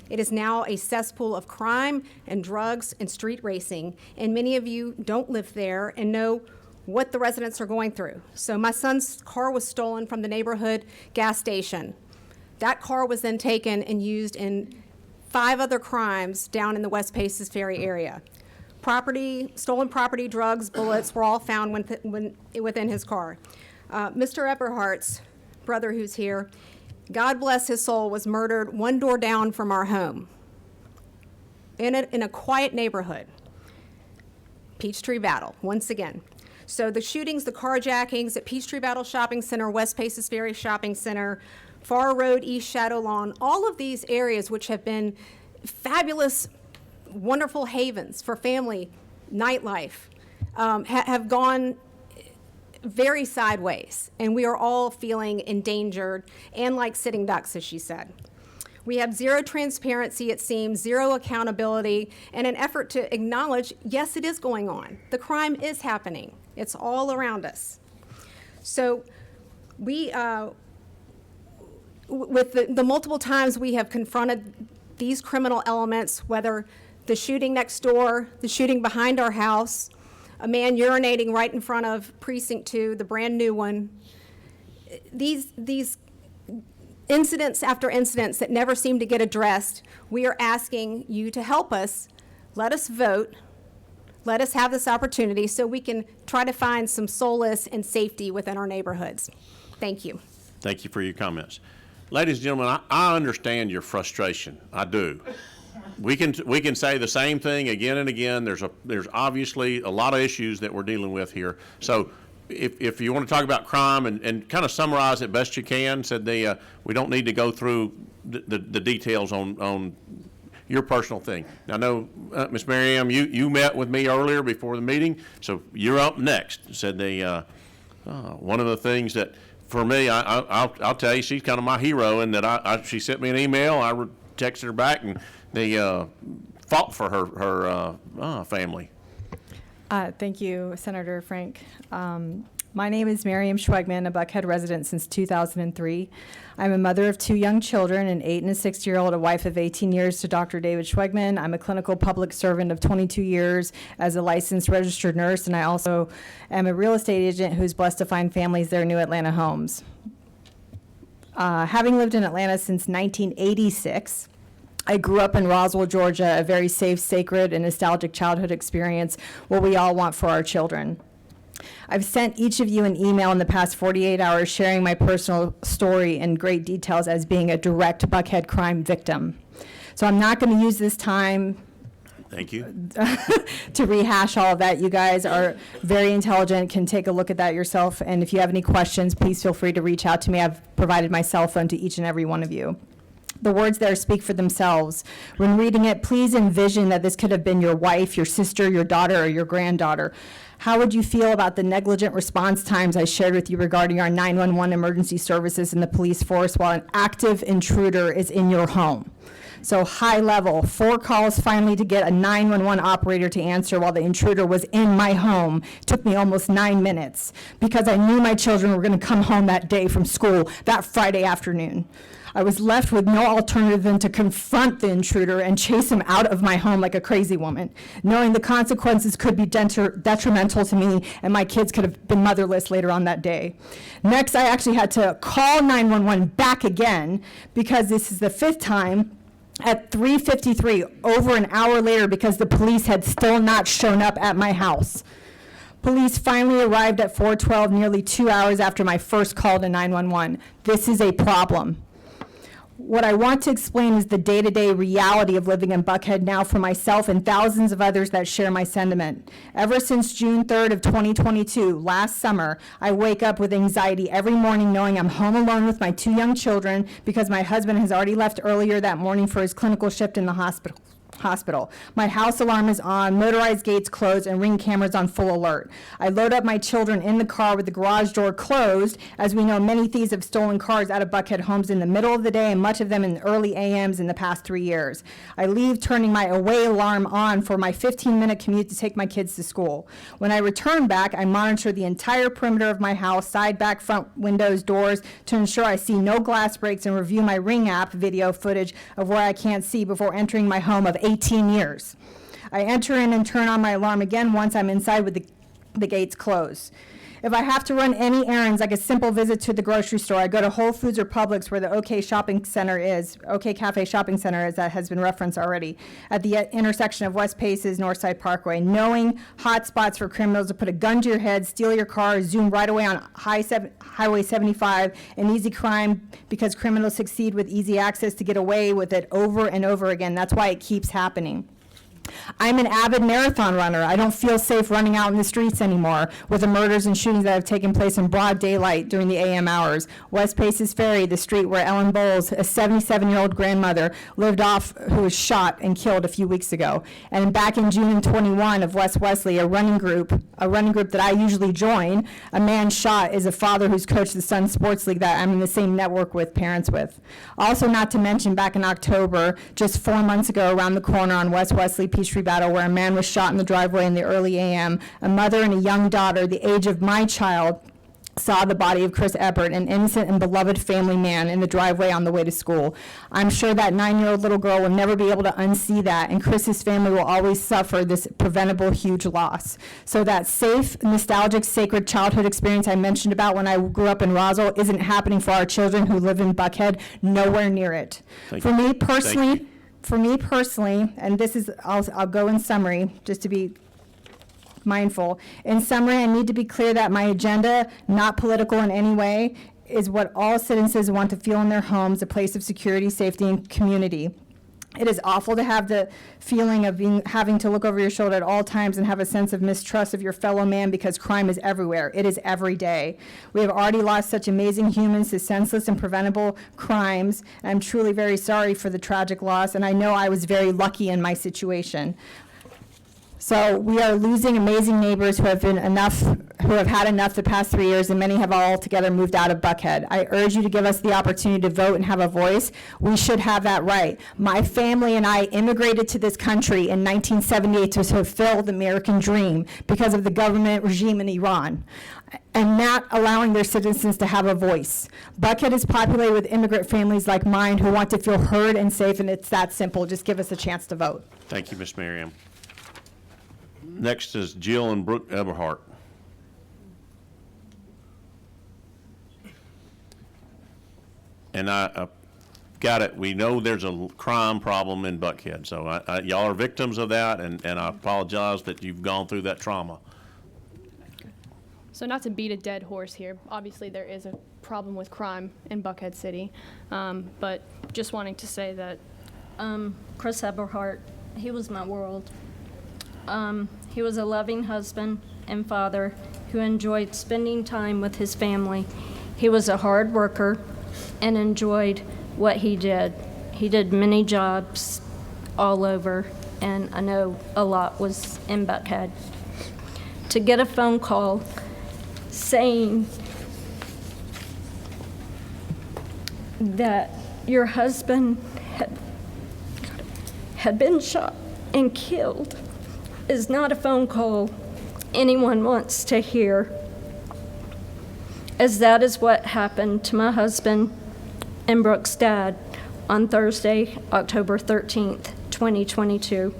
It is now a cesspool of crime and drugs and street racing, and many of you don't live there and know what the residents are going through. So my son's car was stolen from the neighborhood gas station. That car was then taken and used in 5 other crimes down in the West Paces Ferry area. Stolen property, drugs, bullets were all found within his car. Mr. Eberhardt's brother, who's here, God bless his soul, was murdered 1 door down from our home in a quiet neighborhood. Peachtree Battle, once again. So the shootings, the carjackings at Peachtree Battle Shopping Center, West Paces Ferry Shopping Center, Far Road, East Shadow Lawn, all of these areas which have been fabulous, wonderful havens for family, nightlife, have gone very sideways, and we are all feeling endangered and like sitting ducks, as she said. We have zero transparency, it seems, zero accountability, and an effort to acknowledge, yes, it is going on. The crime is happening. It's all around us. So we, with the multiple times we have confronted these criminal elements, whether the shooting next door, the shooting behind our house, a man urinating right in front of Precinct 2, the brand new one. These incidents after incidents that never seem to get addressed, we are asking you to help us. Let us vote. Let us have this opportunity so we can try to find some solace and safety within our neighborhoods. Thank you. Thank you for your comments. Ladies and gentlemen, I understand your frustration. I do. We can say the same thing again and again. There's obviously a lot of issues that we're dealing with here. So if you want to talk about crime and kind of summarize it best you can, we don't need to go through the details on your personal thing. Now, I know, Ms. Merriam, you met with me earlier before the meeting, so you're up next. One of the things that, for me, I'll tell you, she's kind of my hero in that she sent me an email, I texted her back, and they fought for her family. Thank you, Senator Frank. My name is Miriam Schwegman, a Buckhead resident since 2003. I'm a mother of 2 young children, an 8 and a 6-year-old, a wife of 18 years to Dr. David Schwegman. I'm a clinical public servant of 22 years as a licensed registered nurse, and I also am a real estate agent who's blessed to find families their new Atlanta homes. Having lived in Atlanta since 1986, I grew up in Roswell, Georgia, a very safe, sacred, and nostalgic childhood experience, what we all want for our children. I've sent each of you an email in the past 48 hours sharing my personal story in great details as being a direct Buckhead crime victim. So I'm not going to use this time Thank you. to rehash all of that. You guys are very intelligent, can take a look at that yourself, and if you have any questions, please feel free to reach out to me. I've provided my cell phone to each and every one of you. The words there speak for themselves. When reading it, please envision that this could have been your wife, your sister, your daughter, or your granddaughter. How would you feel about the negligent response times I shared with you regarding our 911 emergency services and the police force while an active intruder is in your home? So high level, 4 calls finally to get a 911 operator to answer while the intruder was in my home. Took me almost 9 minutes because I knew my children were going to come home that day from school that Friday afternoon. I was left with no alternative than to confront the intruder and chase him out of my home like a crazy woman, knowing the consequences could be detrimental to me and my kids could have been motherless later on that day. Next, I actually had to call 911 back again because this is the 5th time at 3:53, over an hour later, because the police had still not shown up at my house. Police finally arrived at 4:12, nearly 2 hours after my first call to 911. This is a problem. What I want to explain is the day-to-day reality of living in Buckhead now for myself and thousands of others that share my sentiment. Ever since June 3rd of 2022, last summer, I wake up with anxiety every morning knowing I'm home alone with my 2 young children because my husband has already left earlier that morning for his clinical shift in the hospital. My house alarm is on, motorized gates closed, and Ring cameras on full alert. I load up my children in the car with the garage door closed. As we know, many thieves have stolen cars out of Buckhead homes in the middle of the day, and much of them in the early AMs in the past 3 years. I leave turning my away alarm on for my 15-minute commute to take my kids to school. When I return back, I monitor the entire perimeter of my house, side, back, front windows, doors, to ensure I see no glass breaks, and review my Ring app video footage of where I can't see before entering my home of 18 years. I enter in and turn on my alarm again once I'm inside with the gates closed. If I have to run any errands, like a simple visit to the grocery store, I go to Whole Foods or Publix, where the OK Shopping Center is, OK Cafe Shopping Center, as that has been referenced already, at the intersection of West Paces, Northside Parkway, knowing hot spots for criminals to put a gun to your head, steal your car, zoom right away on Highway 75, an easy crime because criminals succeed with easy access to get away with it over and over again. That's why it keeps happening. I'm an avid marathon runner. I don't feel safe running out in the streets anymore with the murders and shootings that have taken place in broad daylight during the AM hours. West Paces Ferry, the street where Ellen Bowles, a 77-year-old grandmother, lived off, who was shot and killed a few weeks ago. And back in June 21 of West Wesley, a running group that I usually join, a man shot is a father who's coached the Sun Sports League that I'm in the same network with, parents with. Also, not to mention, back in October, just 4 months ago, around the corner on West Wesley, Peachtree Battle, where a man was shot in the driveway in the early AM. A mother and a young daughter, the age of my child, saw the body of Chris Eppert, an innocent and beloved family man, in the driveway on the way to school. I'm sure that 9-year-old little girl will never be able to unsee that, and Chris's family will always suffer this preventable huge loss. So that safe, nostalgic, sacred childhood experience I mentioned about when I grew up in Roswell isn't happening for our children who live in Buckhead, nowhere near it. For me personally, and this is, I'll go in summary, just to be mindful. In summary, I need to be clear that my agenda, not political in any way, is what all citizens want to feel in their homes, a place of security, safety, and community. It is awful to have the feeling of having to look over your shoulder at all times and have a sense of mistrust of your fellow man because crime is everywhere. It is every day. We have already lost such amazing humans to senseless and preventable crimes. And I'm truly very sorry for the tragic loss, and I know I was very lucky in my situation. So we are losing amazing neighbors who have had enough the past 3 years, and many have altogether moved out of Buckhead. I urge you to give us the opportunity to vote and have a voice. We should have that right. My family and I immigrated to this country in 1978 to fulfill the American dream because of the government regime in Iran and not allowing their citizens to have a voice. Buckhead is populated with immigrant families like mine who want to feel heard and safe, and it's that simple. Just give us a chance to vote. Thank you, Ms. Merriam. Next is Jill and Brooke Eberhardt. And I got it. We know there's a crime problem in Buckhead, so y'all are victims of that, and I apologize that you've gone through that trauma. So not to beat a dead horse here, obviously there is a problem with crime in Buckhead City, but just wanting to say that Chris Eberhardt, he was my world. He was a loving husband and father who enjoyed spending time with his family. He was a hard worker and enjoyed what he did. He did many jobs all over, and I know a lot was in Buckhead. To get a phone call saying that your husband had been shot and killed is not a phone call anyone wants to hear, as that is what happened to my husband and Brooke's dad on Thursday, October 13th, 2022.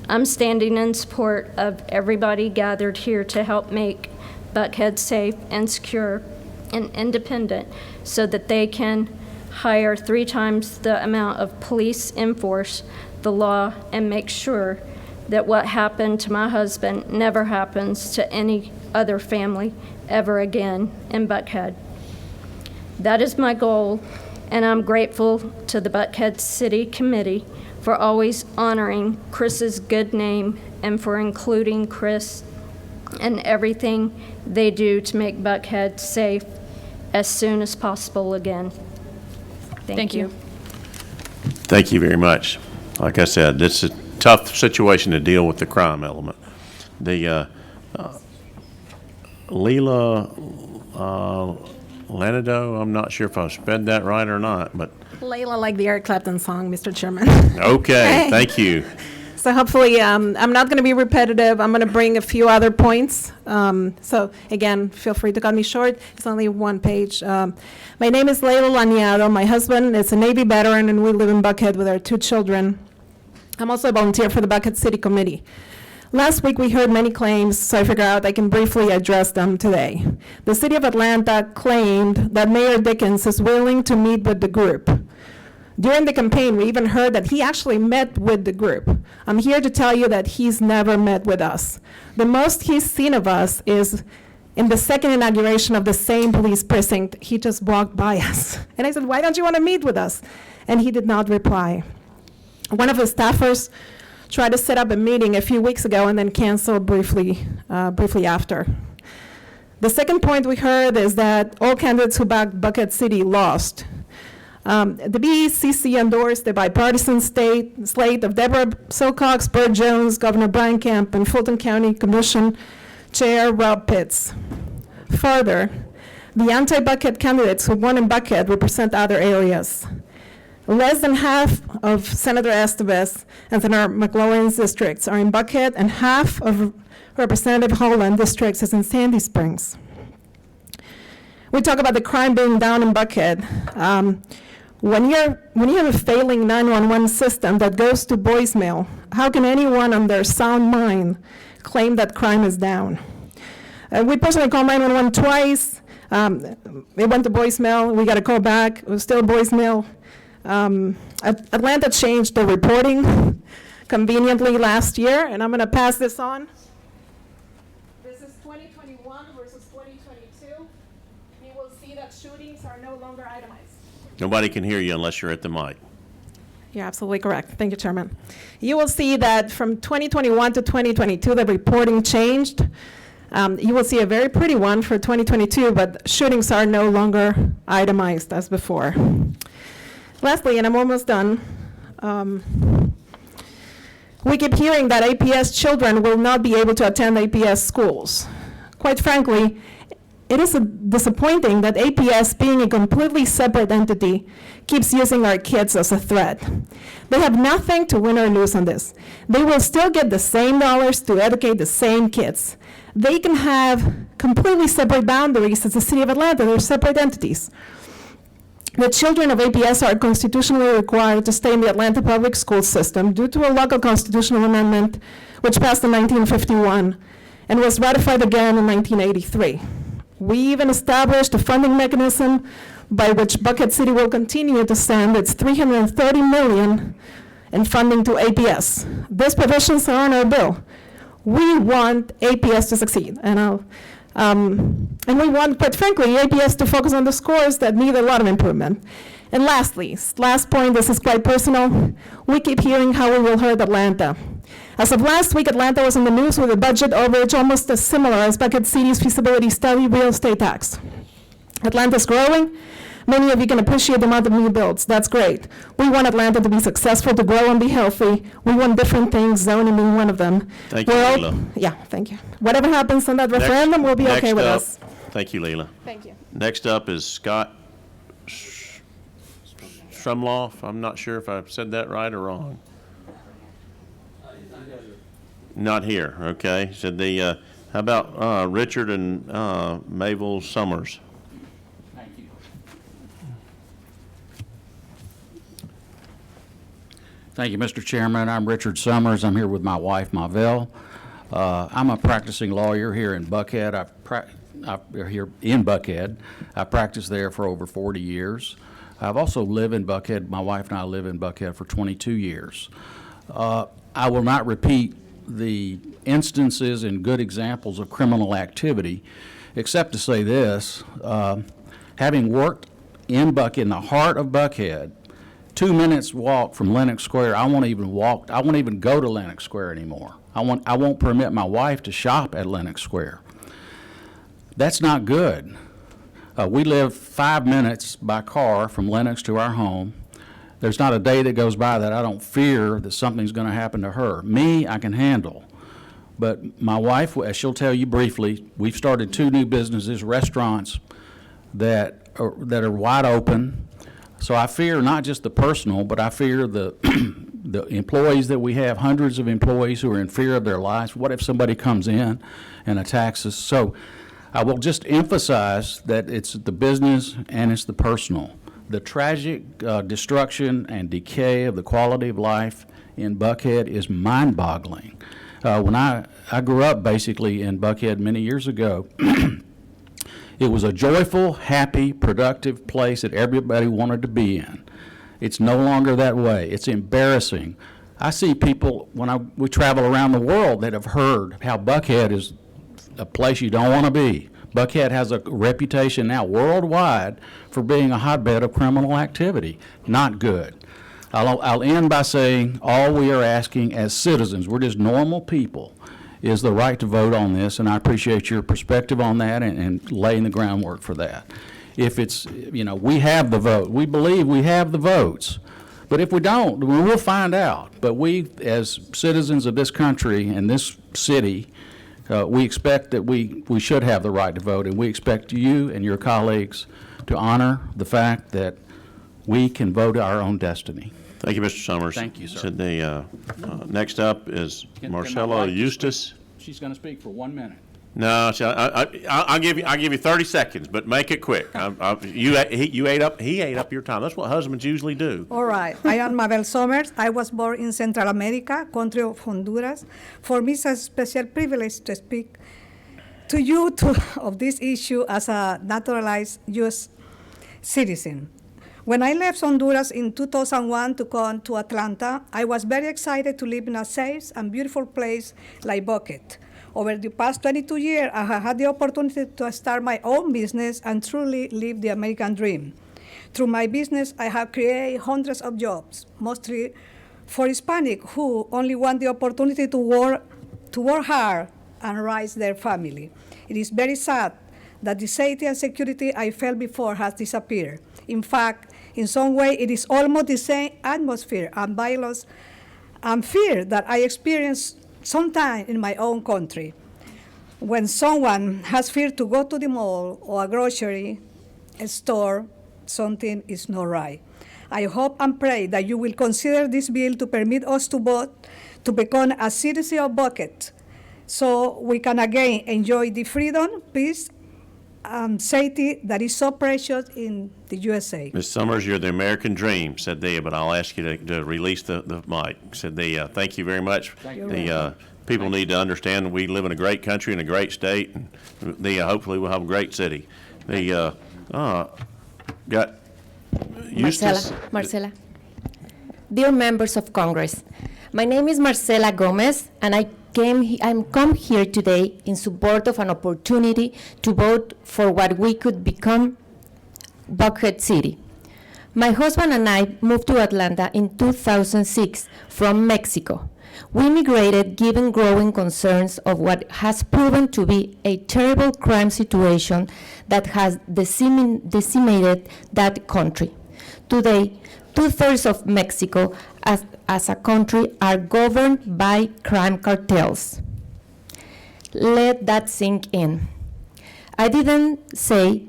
I'm standing in support of everybody gathered here to help make Buckhead safe and secure and independent so that they can hire 3 times the amount of police enforce the law and make sure that what happened to my husband never happens to any other family ever again in Buckhead. That is my goal, and I'm grateful to the Buckhead City Committee for always honoring Chris's good name and for including Chris in everything they do to make Buckhead safe as soon as possible again. Thank you. Thank you very much. Like I said, this is a tough situation to deal with the crime element. The Leila Lanado, I'm not sure if I spelled that right or not, but Layla, like the Eric Clapton song, Mr. Chairman. okay, thank you. So hopefully, I'm not going to be repetitive. I'm going to bring a few other points. So again, feel free to cut me short. It's only 1 page. My name is Layla Laniado. My husband is a Navy veteran, and we live in Buckhead with our 2 children. I'm also a volunteer for the Buckhead City Committee. Last week, we heard many claims, so I figured out I can briefly address them today. The City of Atlanta claimed that Mayor Dickens is willing to meet with the group. During the campaign, we even heard that he actually met with the group. I'm here to tell you that he's never met with us. The most he's seen of us is in the second inauguration of the same police precinct. He just walked by us. And I said, why don't you want to meet with us? And he did not reply. One of his staffers tried to set up a meeting a few weeks ago and then canceled briefly after. The second point we heard is that all candidates who backed Buckhead City lost. The BECC endorsed the bipartisan slate of Deborah Silcox, Burt Jones, Governor Brian Kemp, and Fulton County Commission Chair Rob Pitts. Further, the anti-Buckhead candidates who won in Buckhead represent other areas. Less than half of Senator Estevez and Senator McClellan's districts are in Buckhead, and half of Representative Holland districts is in Sandy Springs. We talk about the crime being down in Buckhead. When you have a failing 911 system that goes to voicemail, how can anyone on their sound mind claim that crime is down? We personally called 911 twice. It went to voicemail. We got a call back. It was still voicemail. Atlanta changed the reporting conveniently last year, and I'm going to pass this on. This is 2021 versus 2022. You will see that shooting Nobody can hear you unless you're at the mic. You're absolutely correct. Thank you, Chairman. You will see that from 2021 to 2022, the reporting changed. You will see a very pretty one for 2022, but shootings are no longer itemized as before. Lastly, and I'm almost done, we keep hearing that APS children will not be able to attend APS schools. Quite frankly, it is disappointing that APS, being a completely separate entity, keeps using our kids as a threat. They have nothing to win or lose on this. They will still get the same dollars to educate the same kids. They can have completely separate boundaries as the City of Atlanta. They're separate entities. The children of APS are constitutionally required to stay in the Atlanta public school system due to a local constitutional amendment which passed in 1951 and was ratified again in 1983. We even established a funding mechanism by which Buckhead City will continue to send its $330 million in funding to APS. These provisions are on our bill. We want APS to succeed, and we want, quite frankly, APS to focus on the scores that need a lot of improvement. And lastly, last point, this is quite personal, we keep hearing how we will hurt Atlanta. As of last week, Atlanta was in the news with a budget overage almost as similar as Buckhead City's feasibility study real estate tax. Atlanta's growing. Many of you can appreciate the amount of new builds. That's great. We want Atlanta to be successful, to grow and be healthy. We want different things, zoning being one of them. Thank you, Leila. Yeah, thank you. Whatever happens on that referendum will be okay with us. Thank you, Leila. Thank you. Next up is Scott Strumloff. I'm not sure if I said that right or wrong. Not here, okay. So how about Richard and Mabel Summers? Thank you. Thank you, Mr. Chairman. I'm Richard Summers. I'm here with my wife, Mavel. I'm a practicing lawyer here in Buckhead. Here in Buckhead. I practiced there for over 40 years. I've also lived in Buckhead. My wife and I live in Buckhead for 22 years. I will not repeat the instances and good examples of criminal activity, except to say this, having worked in Buckhead, in the heart of Buckhead, 2 minutes walk from Lenox Square, I won't even go to Lenox Square anymore. I won't permit my wife to shop at Lenox Square. That's not good. We live 5 minutes by car from Lenox to our home. There's not a day that goes by that I don't fear that something's going to happen to her. Me, I can handle. But my wife, as she'll tell you briefly, we've started 2 new businesses, restaurants that are wide open. So I fear not just the personal, but I fear the employees that we have, hundreds of employees who are in fear of their lives. What if somebody comes in and attacks us? So I will just emphasize that it's the business and it's the personal. The tragic destruction and decay of the quality of life in Buckhead is mind-boggling. When I grew up basically in Buckhead many years ago, it was a joyful, happy, productive place that everybody wanted to be in. It's no longer that way. It's embarrassing. I see people, we travel around the world, that have heard how Buckhead is a place you don't want to be. Buckhead has a reputation now worldwide for being a hotbed of criminal activity. Not good. I'll end by saying all we are asking as citizens, we're just normal people, is the right to vote on this, and I appreciate your perspective on that and laying the groundwork for that. If it's, we have the vote. We believe we have the votes. But if we don't, we'll find out. But we, as citizens of this country and this city, we expect that we should have the right to vote, and we expect you and your colleagues to honor the fact that we can vote our own destiny. Thank you, Mr. Summers. Thank you, sir. So next up is Marcella Eustace. She's going to speak for 1 minute. No, I'll give you 30 seconds, but make it quick. He ate up your time. That's what husbands usually do. All right. I am Mabel Summers. I was born in Central America, country of Honduras. For me, it's a special privilege to speak to you of this issue as a naturalized U.S. citizen. When I left Honduras in 2001 to come to Atlanta, I was very excited to live in a safe and beautiful place like Buckhead. Over the past 22 years, I have had the opportunity to start my own business and truly live the American dream. Through my business, I have created hundreds of jobs, mostly for Hispanic who only want the opportunity to work hard and raise their family. It is very sad that the safety and security I felt before has disappeared. In fact, in some way, it is almost the same atmosphere and violence and fear that I experienced sometimes in my own country. When someone has fear to go to the mall or a grocery store, something is not right. I hope and pray that you will consider this bill to permit us to vote to become a citizen of Buckhead, so we can again enjoy the freedom, peace, and safety that is so precious in the USA. Ms. Summers, you're the American dream, said they, but I'll ask you to release the mic. Said they, thank you very much. People need to understand we live in a great country and a great state, and hopefully we'll have a great city. Got Eustace. Marcela. Dear members of Congress, my name is Marcela Gomez, and I'm come here today in support of an opportunity to vote for what we could become Buckhead City. My husband and I moved to Atlanta in 2006 from Mexico. We immigrated given growing concerns of what has proven to be a terrible crime situation that has decimated that country. Today, 2/3 of Mexico as a country are governed by crime cartels. Let that sink in. I didn't say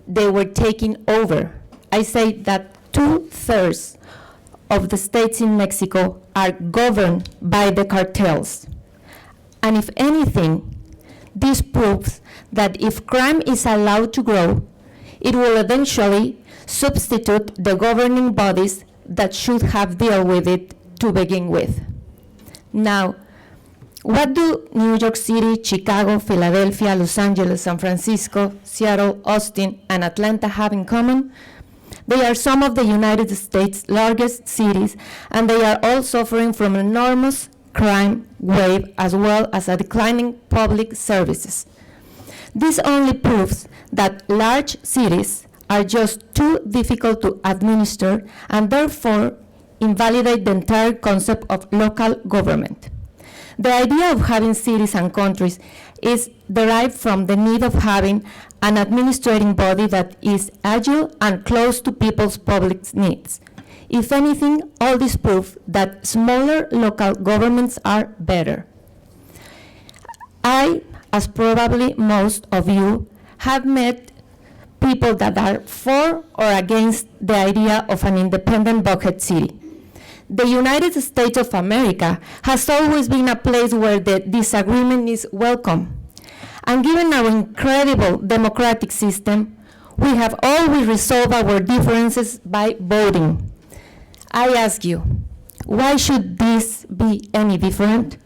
they were taking over. I say that 2/3 of the states in Mexico are governed by the cartels. And if anything, this proves that if crime is allowed to grow, it will eventually substitute the governing bodies that should have dealt with it to begin with. Now, what do New York City, Chicago, Philadelphia, Los Angeles, San Francisco, Seattle, Austin, and Atlanta have in common? They are some of the United States' largest cities, and they are all suffering from an enormous crime wave as well as a declining public services. This only proves that large cities are just too difficult to administer and therefore invalidate the entire concept of local government. The idea of having cities and countries is derived from the need of having an administrating body that is agile and close to people's public needs. If anything, all this proves that smaller local governments are better. I, as probably most of you, have met people that are for or against the idea of an independent Buckhead City. The United States of America has always been a place where the disagreement is welcome. And given our incredible democratic system, we have always resolved our differences by voting. I ask you, why should this be any different?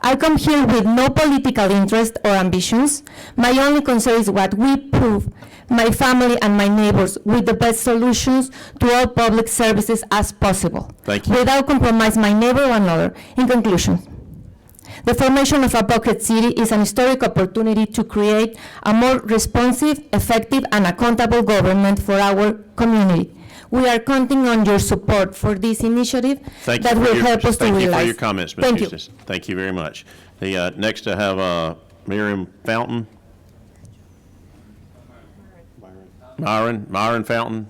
I come here with no political interest or ambitions. My only concern is what we prove my family and my neighbors with the best solutions to all public services as possible. Thank you. Without compromising my neighbor or another. In conclusion, the formation of a Buckhead City is an historic opportunity to create a more responsive, effective, and accountable government for our community. We are counting on your support for this initiative that will help us to realize. Thank you for your comments, Ms. Thank you. Eustace. Thank you very much. The next I have Miriam Fountain. Myron Fountain.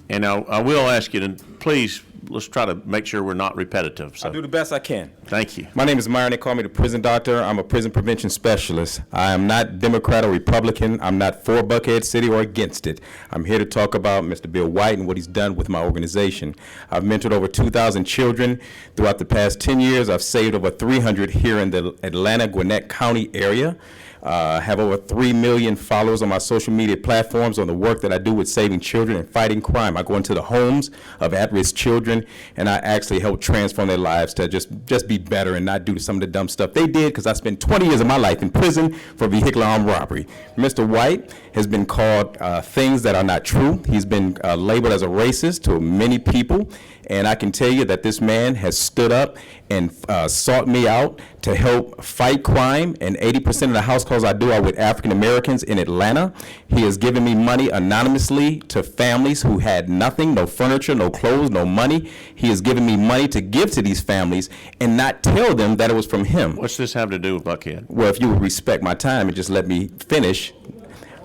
And I will ask you to please, let's try to make sure we're not repetitive. So I'll do the best I can. Thank you. My name is Myron. They call me the prison doctor. I'm a prison prevention specialist. I am not Democrat or Republican. I'm not for Buckhead City or against it. I'm here to talk about Mr. Bill White and what he's done with my organization. I've mentored over 2,000 children. Throughout the past 10 years, I've saved over 300 here in the Atlanta-Gwinnett County area. Have over 3 million followers on my social media platforms on the work that I do with saving children and fighting crime. I go into the homes of at-risk children, and I actually help transform their lives to just be better and not do some of the dumb stuff they did, because I spent 20 years of my life in prison for vehicular armed robbery. Mr. White has been called things that are not true. He's been labeled as a racist to many people, and I can tell you that this man has stood up and sought me out to help fight crime, and 80% of the house circles I do are with African Americans in Atlanta. He has given me money anonymously to families who had nothing, no furniture, no clothes, no money. He has given me money to give to these families and not tell them that it was from him. What's this have to do with Buckhead? Well, if you would respect my time and just let me finish,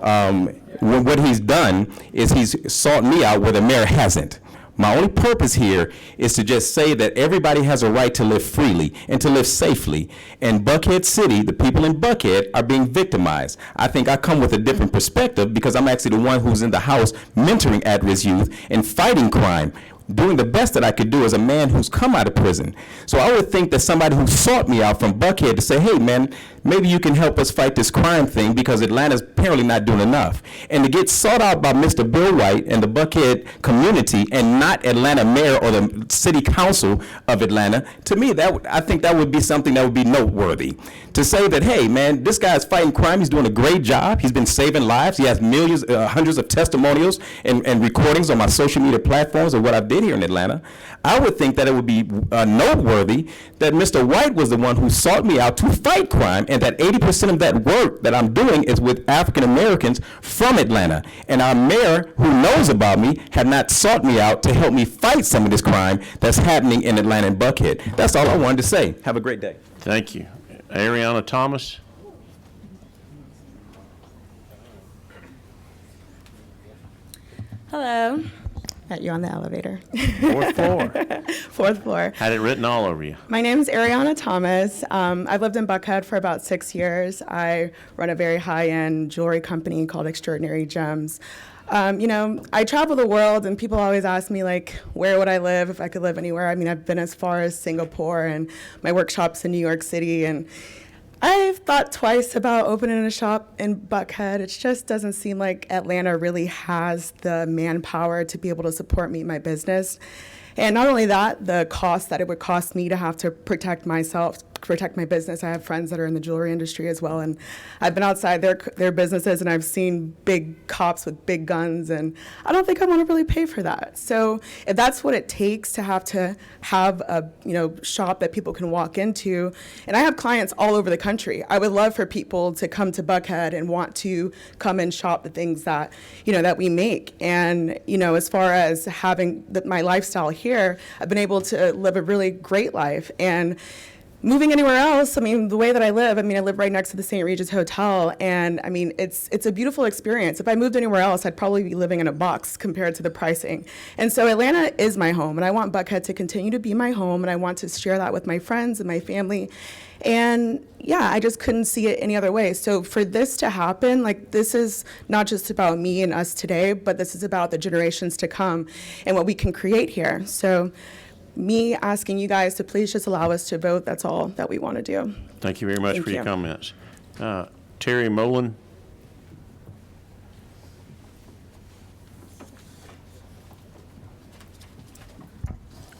what he's done is he's sought me out where the mayor hasn't. My only purpose here is to just say that everybody has a right to live freely and to live safely. And Buckhead City, the people in Buckhead, are being victimized. I think I come with a different perspective because I'm actually the one who's in the house mentoring at-risk youth and fighting crime, doing the best that I could do as a man who's come out of prison. So I would think that somebody who sought me out from Buckhead to say, hey, man, maybe you can help us fight this crime thing because Atlanta's apparently not doing enough. And to get sought out by Mr. Bill White and the Buckhead community and not Atlanta mayor or the city council of Atlanta, to me, I think that would be something that would be noteworthy. To say that, hey, man, this guy's fighting crime, he's doing a great job, he's been saving lives, he has millions, hundreds of testimonials and recordings on my social media platforms of what I did here in Atlanta. I would think that it would be noteworthy that Mr. White was the one who sought me out to fight crime, and that 80% of that work that I'm doing is with African Americans from Atlanta. And our mayor, who knows about me, had not sought me out to help me fight some of this crime that's happening in Atlanta and Buckhead. That's all I wanted to say. Have a great day. Thank you. Ariana Thomas? Hello. Got you on the elevator. Fourth floor. Fourth floor. Had it written all over you. My name is Ariana Thomas. I've lived in Buckhead for about 6 years. I run a very high-end jewelry company called Extraordinary Gems. I travel the world, and people always ask me, like, where would I live if I could live anywhere? I mean, I've been as far as Singapore, and my workshop's in New York City, and I've thought twice about opening a shop in Buckhead. It just doesn't seem like Atlanta really has the manpower to be able to support me in my business. And not only that, the cost that it would cost me to have to protect myself, protect my business. I have friends that are in the jewelry industry as well, and I've been outside their businesses, and I've seen big cops with big guns, and I don't think I want to really pay for that. So if that's what it takes to have a shop that people can walk into, and I have clients all over the country. I would love for people to come to Buckhead and want to come and shop the things that that we make. And as far as having my lifestyle here, I've been able to live a really great life. And moving anywhere else, I mean, the way that I live right next to the St. Regis Hotel, and I mean, it's a beautiful experience. If I moved anywhere else, I'd probably be living in a box compared to the pricing. And so Atlanta is my home, and I want Buckhead to continue to be my home, and I want to share that with my friends and my family. And yeah, I just couldn't see it any other way. So for this to happen, this is not just about me and us today, but this is about the generations to come and what we can create here. So me asking you guys to please just allow us to vote, that's all that we want to do. Thank you very much Thank for your you. comments. Terry Mullen?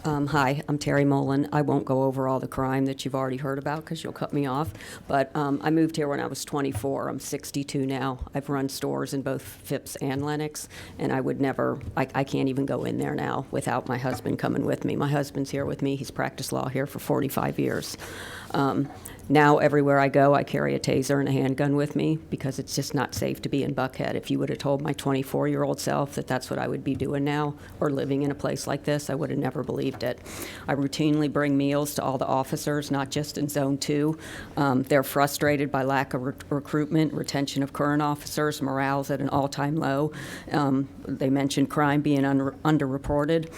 Hi, I'm Terry Mullen. I won't go over all the crime that you've already heard about because you'll cut me off. But I moved here when I was 24. I'm 62 now. I've run stores in both Phipps and Lenox, and I would never, I can't even go in there now without my husband coming with me. My husband's here with me. He's practiced law here for 45 years. Now, everywhere I go, I carry a taser and a handgun with me because it's just not safe to be in Buckhead. If you would have told my 24-year-old self that that's what I would be doing now or living in a place like this, I would have never believed it. I routinely bring meals to all the officers, not just in Zone 2. They're frustrated by lack of recruitment, retention of current officers, morale's at an all-time low. They mentioned crime being underreported.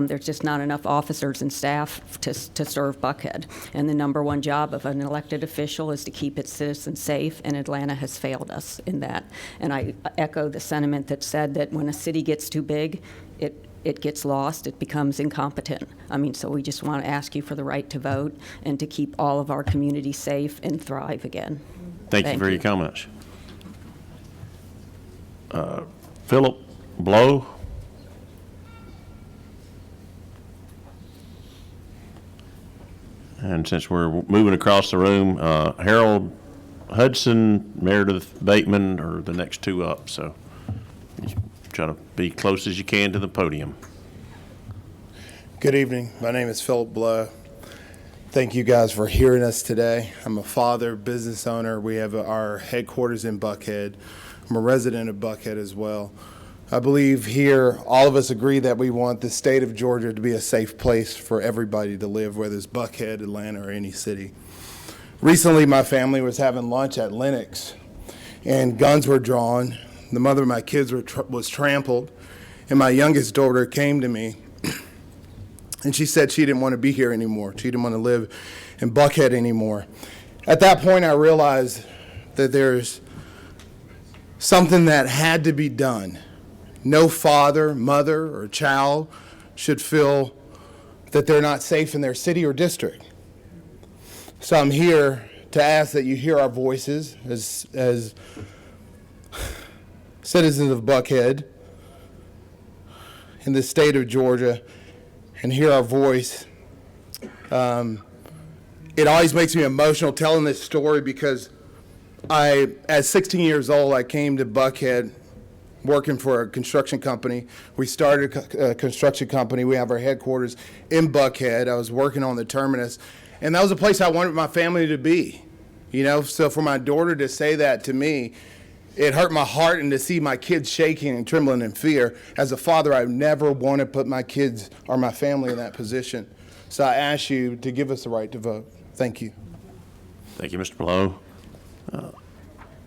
There's just not enough officers and staff to serve Buckhead. And the number one job of an elected official is to keep its citizens safe, and Atlanta has failed us in that. And I echo the sentiment that said that when a city gets too big, it gets lost, it becomes incompetent. So we just want to ask you for the right to vote and to keep all of our communities safe and thrive again. Thank you for your comments. Philip Blow? And since we're moving across the room, Harold Hudson, Meredith Bateman are the next two up. So try to be close as you can to the podium. Good evening. My name is Philip Blow. Thank you guys for hearing us today. I'm a father, business owner. We have our headquarters in Buckhead. I'm a resident of Buckhead as well. I believe here all of us agree that we want the state of Georgia to be a safe place for everybody to live, whether it's Buckhead, Atlanta, or any city. Recently, my family was having lunch at Lennox, and guns were drawn. The mother of my kids was trampled, and my youngest daughter came to me, and she said she didn't want to be here anymore. She didn't want to live in Buckhead anymore. At that point, I realized that there's something that had to be done. No father, mother, or child should feel that they're not safe in their city or district. So I'm here to ask that you hear our voices as citizens of Buckhead in the state of Georgia, and hear our voice. It always makes me emotional telling this story because at 16 years old, I came to Buckhead working for a construction company. We started a construction company. We have our headquarters in Buckhead. I was working on the terminus, and that was a place I wanted my family to be. You know, so for my daughter to say that to me, it hurt my heart, and to see my kids shaking and trembling in fear. As a father, I never want to put my kids or my family in that position. So I ask you to give us the right to vote. Thank you. Thank you, Mr. Blow.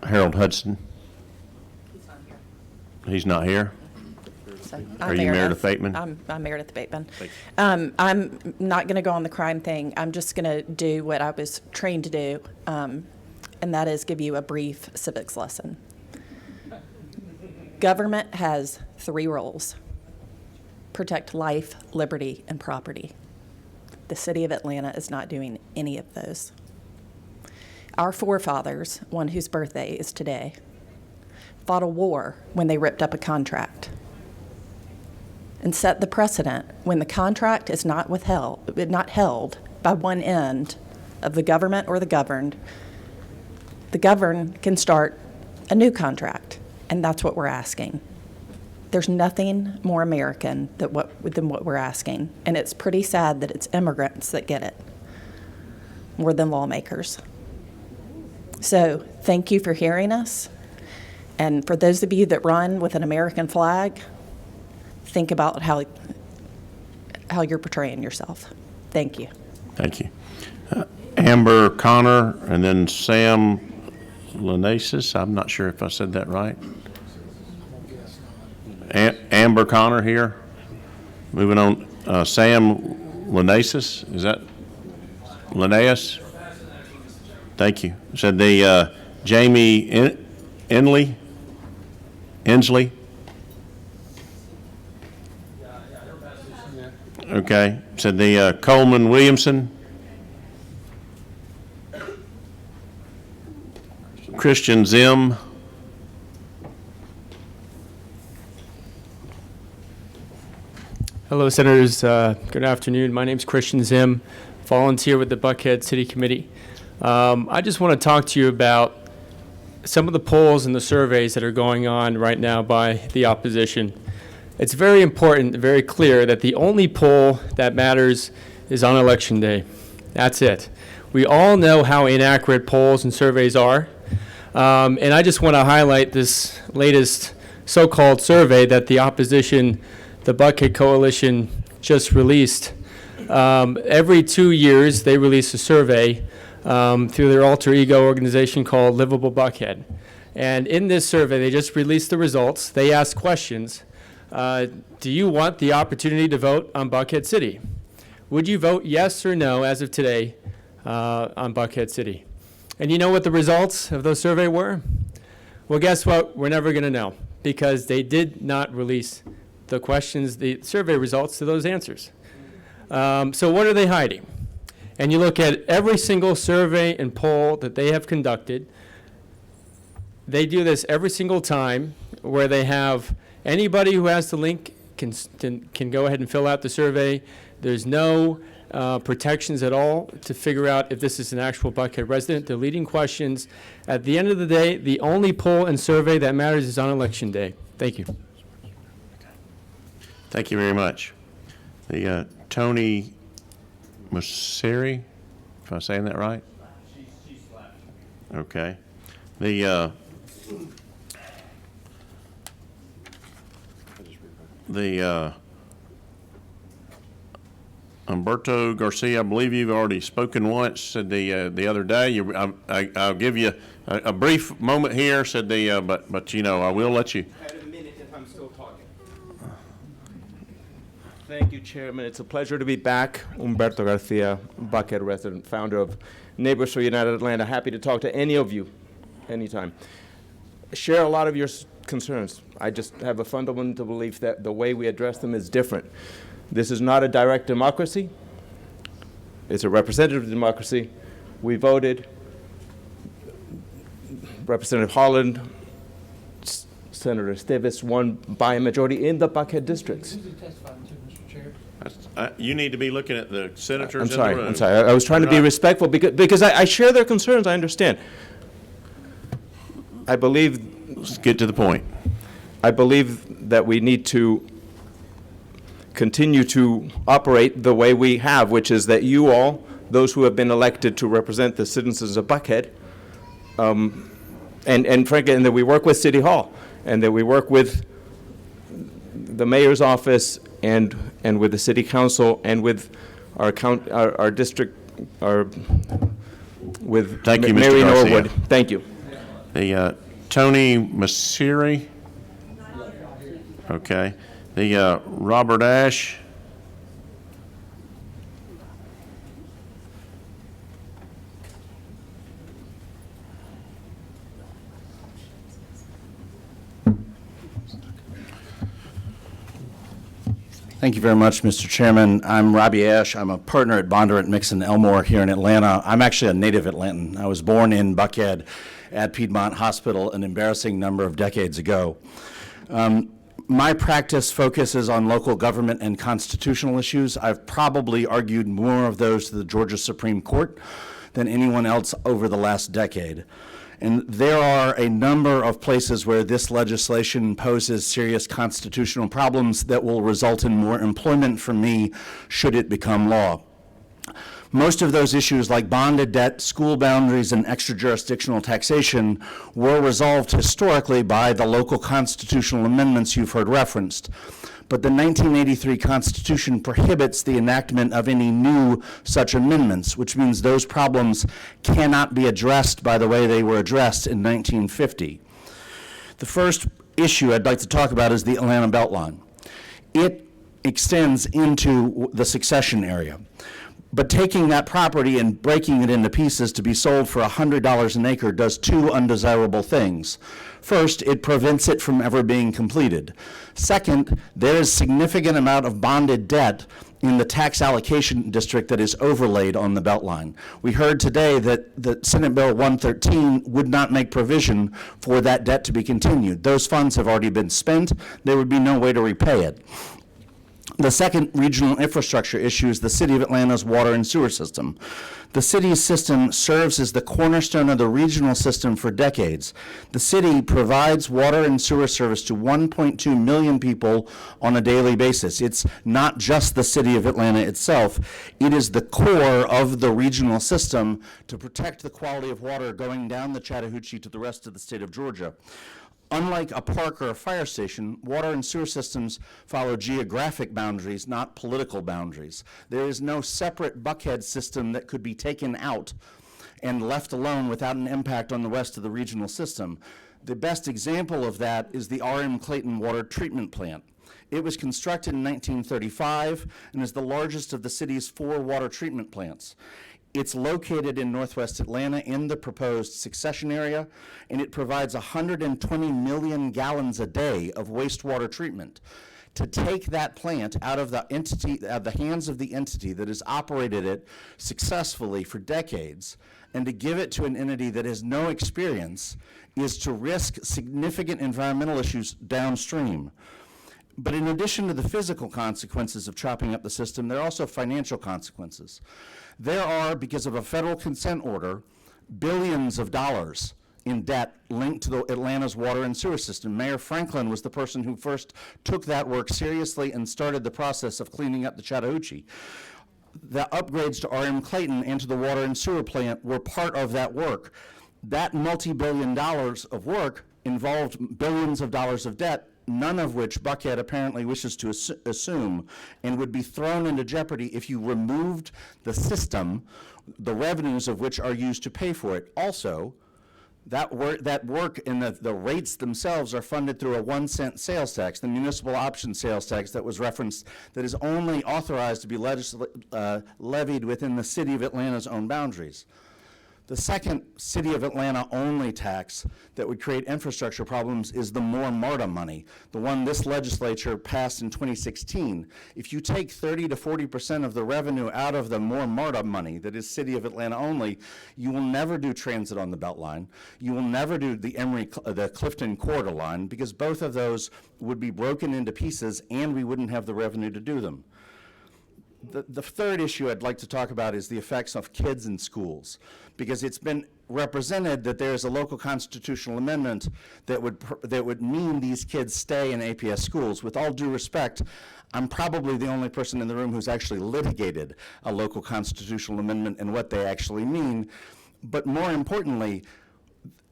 Harold Hudson. He's not here. Are you Meredith Bateman? I'm Meredith Bateman. Thank I'm not going to go on the crime thing. I'm just going to do what I was trained to do, and that is give you a brief civics lesson. Government has 3 roles: protect life, liberty, and property. The city of Atlanta is not doing any of those. Our forefathers, one whose birthday is today, fought a war when they ripped up a contract and set the precedent when the contract is not held by one end of the government or the governed can start a new contract, and that's what we're asking. There's nothing more American than what we're asking, and it's pretty sad that it's immigrants that get it more than lawmakers. So thank you for hearing us. And for those of you that run with an American flag, think about how you're portraying yourself. Thank you. Thank you. Amber Connor, and then Sam Lenasis. I'm not sure if I said that right. Amber Connor here. Moving on, Sam Lenasis. Is that Linnaeus? Thank you. Said the Jamie Inslee. Okay. Said the Coleman Williamson. Christian Zim. Hello, Senators. Good afternoon. My name is Christian Zim, volunteer with the Buckhead City Committee. I just want to talk to you about some of the polls and the surveys that are going on right now by the opposition. It's very important, very clear that the only poll that matters is on Election Day. That's it. We all know how inaccurate polls and surveys are. And I just want to highlight this latest so-called survey that the opposition, the Buckhead Coalition, just released. Every 2 years, they release a survey through their alter ego organization called Livable Buckhead. And in this survey, they just released the results. They asked questions. Do you want the opportunity to vote on Buckhead City? Would you vote yes or no as of today on Buckhead City? And you know what the results of those survey were? Well, guess what? We're never going to know, because they did not release the questions, the survey results to those answers. So what are they hiding? And you look at every single survey and poll that they have conducted. They do this every single time, where they have anybody who has the link can go ahead and fill out the survey. There's no protections at all to figure out if this is an actual Buckhead resident. They're leading questions. At the end of the day, the only poll and survey that matters is on Election Day. Thank you. Thank you very much. The Tony Mosseri, Am I saying that right? Okay. The Humberto Garcia, I believe you've already spoken once, said the other day. I'll give you a brief moment here, said but you know, I will let you. At a minute if I'm still talking. Thank you, Chairman. It's a pleasure to be back. Humberto Garcia, Buckhead resident, founder of Neighbors for United Atlanta. Happy to talk to any of you, anytime. Share a lot of your concerns. I just have a fundamental belief that the way we address them is different. This is not a direct democracy. It's a representative democracy. We voted. Representative Holland, Senator Stivis won by a majority in the Buckhead districts. You need to be looking at the senators in the room. I'm sorry. I was trying to be respectful because I share their concerns. I understand. I believe. Let's get to the point. I believe that we need to continue to operate the way we have, which is that you all, those who have been elected to represent the citizens of Buckhead, and frankly, and that we work with City Hall, and that we work with the mayor's office, and with the city council, and with our district, with Thank you, Mr. Mary Garcia. Norwood. Thank you. The Tony Masiri. Okay. The Robert Ash. Thank you very much, Mr. Chairman. I'm Robbie Ash. I'm a partner at Bondurant Mixon Elmore here in Atlanta. I'm actually a native Atlantan. I was born in Buckhead at Piedmont Hospital an embarrassing number of decades ago. My practice focuses on local government and constitutional issues. I've probably argued more of those to the Georgia Supreme Court than anyone else over the last decade. And there are a number of places where this legislation poses serious constitutional problems that will result in more employment for me should it become law. Most of those issues, like bonded debt, school boundaries, and extra-jurisdictional taxation, were resolved historically by the local constitutional amendments you've heard referenced. But the 1983 Constitution prohibits the enactment of any new such amendments, which means those problems cannot be addressed by the way they were addressed in 1950. The first issue I'd like to talk about is the Atlanta Beltline. It extends into the succession area. But taking that property and breaking it into pieces to be sold for $100 an acre does two undesirable things. First, it prevents it from ever being completed. Second, there is significant amount of bonded debt in the tax allocation district that is overlaid on the Beltline. We heard today that Senate Bill 113 would not make provision for that debt to be continued. Those funds have already been spent. There would be no way to repay it. The second regional infrastructure issue is the City of Atlanta's water and sewer system. The city's system serves as the cornerstone of the regional system for decades. The city provides water and sewer service to 1.2 million people on a daily basis. It's not just the City of Atlanta itself. It is the core of the regional system to protect the quality of water going down the Chattahoochee to the rest of the state of Georgia. Unlike a park or a fire station, water and sewer systems follow geographic boundaries, not political boundaries. There is no separate Buckhead system that could be taken out and left alone without an impact on the rest of the regional system. The best example of that is the R.M. Clayton Water Treatment Plant. It was constructed in 1935 and is the largest of the city's 4 water treatment plants. It's located in northwest Atlanta in the proposed succession area, and it provides 120 million gallons a day of wastewater treatment. To take that plant out of the hands of the entity that has operated it successfully for decades, and to give it to an entity that has no experience, is to risk significant environmental issues downstream. But in addition to the physical consequences of chopping up the system, there are also financial consequences. There are, because of a federal consent order, billions of dollars in debt linked to Atlanta's water and sewer system. Mayor Franklin was the person who first took that work seriously and started the process of cleaning up the Chattahoochee. the upgrades to RM Clayton and to the water and sewer plant were part of that work. That multi-billion dollars of work involved billions of dollars of debt, none of which Buckhead apparently wishes to assume, and would be thrown into jeopardy if you removed the system, the revenues of which are used to pay for it. Also, that work and the rates themselves are funded through a 1-cent sales tax, the municipal option sales tax that was referenced, that is only authorized to be levied within the City of Atlanta's own boundaries. The second City of Atlanta only tax that would create infrastructure problems is the More MARTA money, the one this legislature passed in 2016. If you take 30 to 40% of the revenue out of the More MARTA money that is City of Atlanta only, you will never do transit on the Beltline. You will never do the Clifton Corridor line, because both of those would be broken into pieces and we wouldn't have the revenue to do them. The third issue I'd like to talk about is the effects of kids in schools, because it's been represented that there's a local constitutional amendment that would mean these kids stay in APS schools. With all due respect, I'm probably the only person in the room who's actually litigated a local constitutional amendment and what they actually mean. But more importantly,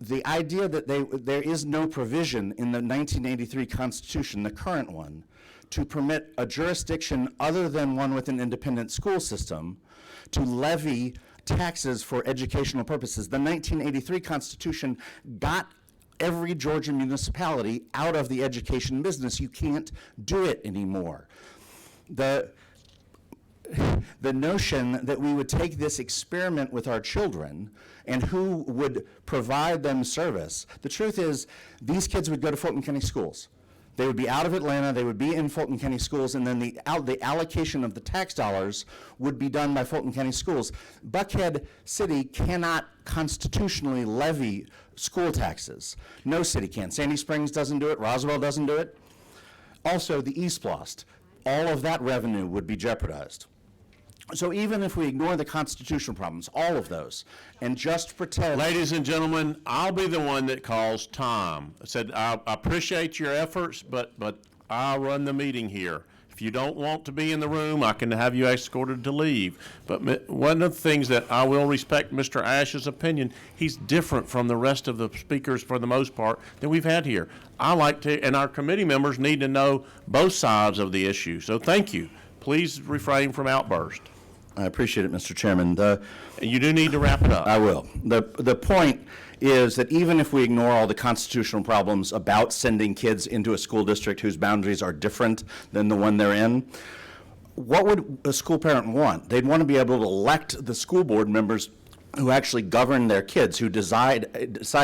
the idea that there is no provision in the 1983 Constitution, the current one, to permit a jurisdiction other than one with an independent school system to levy taxes for educational purposes. The 1983 Constitution got every Georgian municipality out of the education business. You can't do it anymore. The notion that we would take this experiment with our children and who would provide them service, the truth is these kids would go to Fulton County schools. They would be out of Atlanta, they would be in Fulton County schools, and then the allocation of the tax dollars would be done by Fulton County schools. Buckhead City cannot constitutionally levy school taxes. No city can. Sandy Springs doesn't do it, Roswell doesn't do it. Also, the East Lost, all of that revenue would be jeopardized. So even if we ignore the constitutional problems, all of those, and just pretend... Ladies and gentlemen, I'll be the one that calls Tom. I said, I appreciate your efforts, but I'll run the meeting here. If you don't want to be in the room, I can have you escorted to leave. But one of the things that I will respect Mr. Ash's opinion, he's different from the rest of the speakers for the most part that we've had here. I like to, and our committee members need to know both sides of the issue. So thank you. Please refrain from outburst. I appreciate it, Mr. Chairman. You do need to wrap it up. I will. The point is that even if we ignore all the constitutional problems about sending kids into a school district whose boundaries are different than the one they're in, what would a school parent want? They'd want to be able to elect the school board members who actually govern their kids, who decide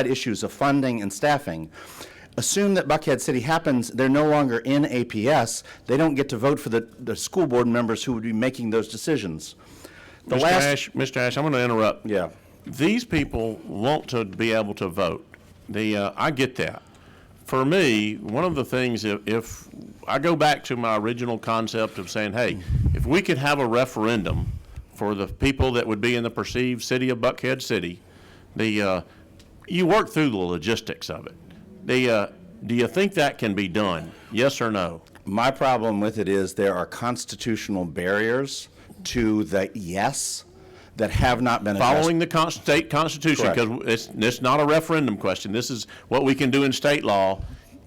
issues of funding and staffing. Assume that Buckhead City happens, they're no longer in APS, they don't get to vote for the school board members who would be making those decisions. Mr. Ash, I'm going to interrupt. Yeah. These people want to be able to vote. I get that. For me, one of the things, if I go back to my original concept of saying, hey, if we could have a referendum for the people that would be in the perceived city of Buckhead City, you work through the logistics of it. Do you think that can be done? Yes or no? My problem with it is there are constitutional barriers to the yes that have not been addressed. Following the state constitution, because it's not a referendum question. This is what we can do in state law.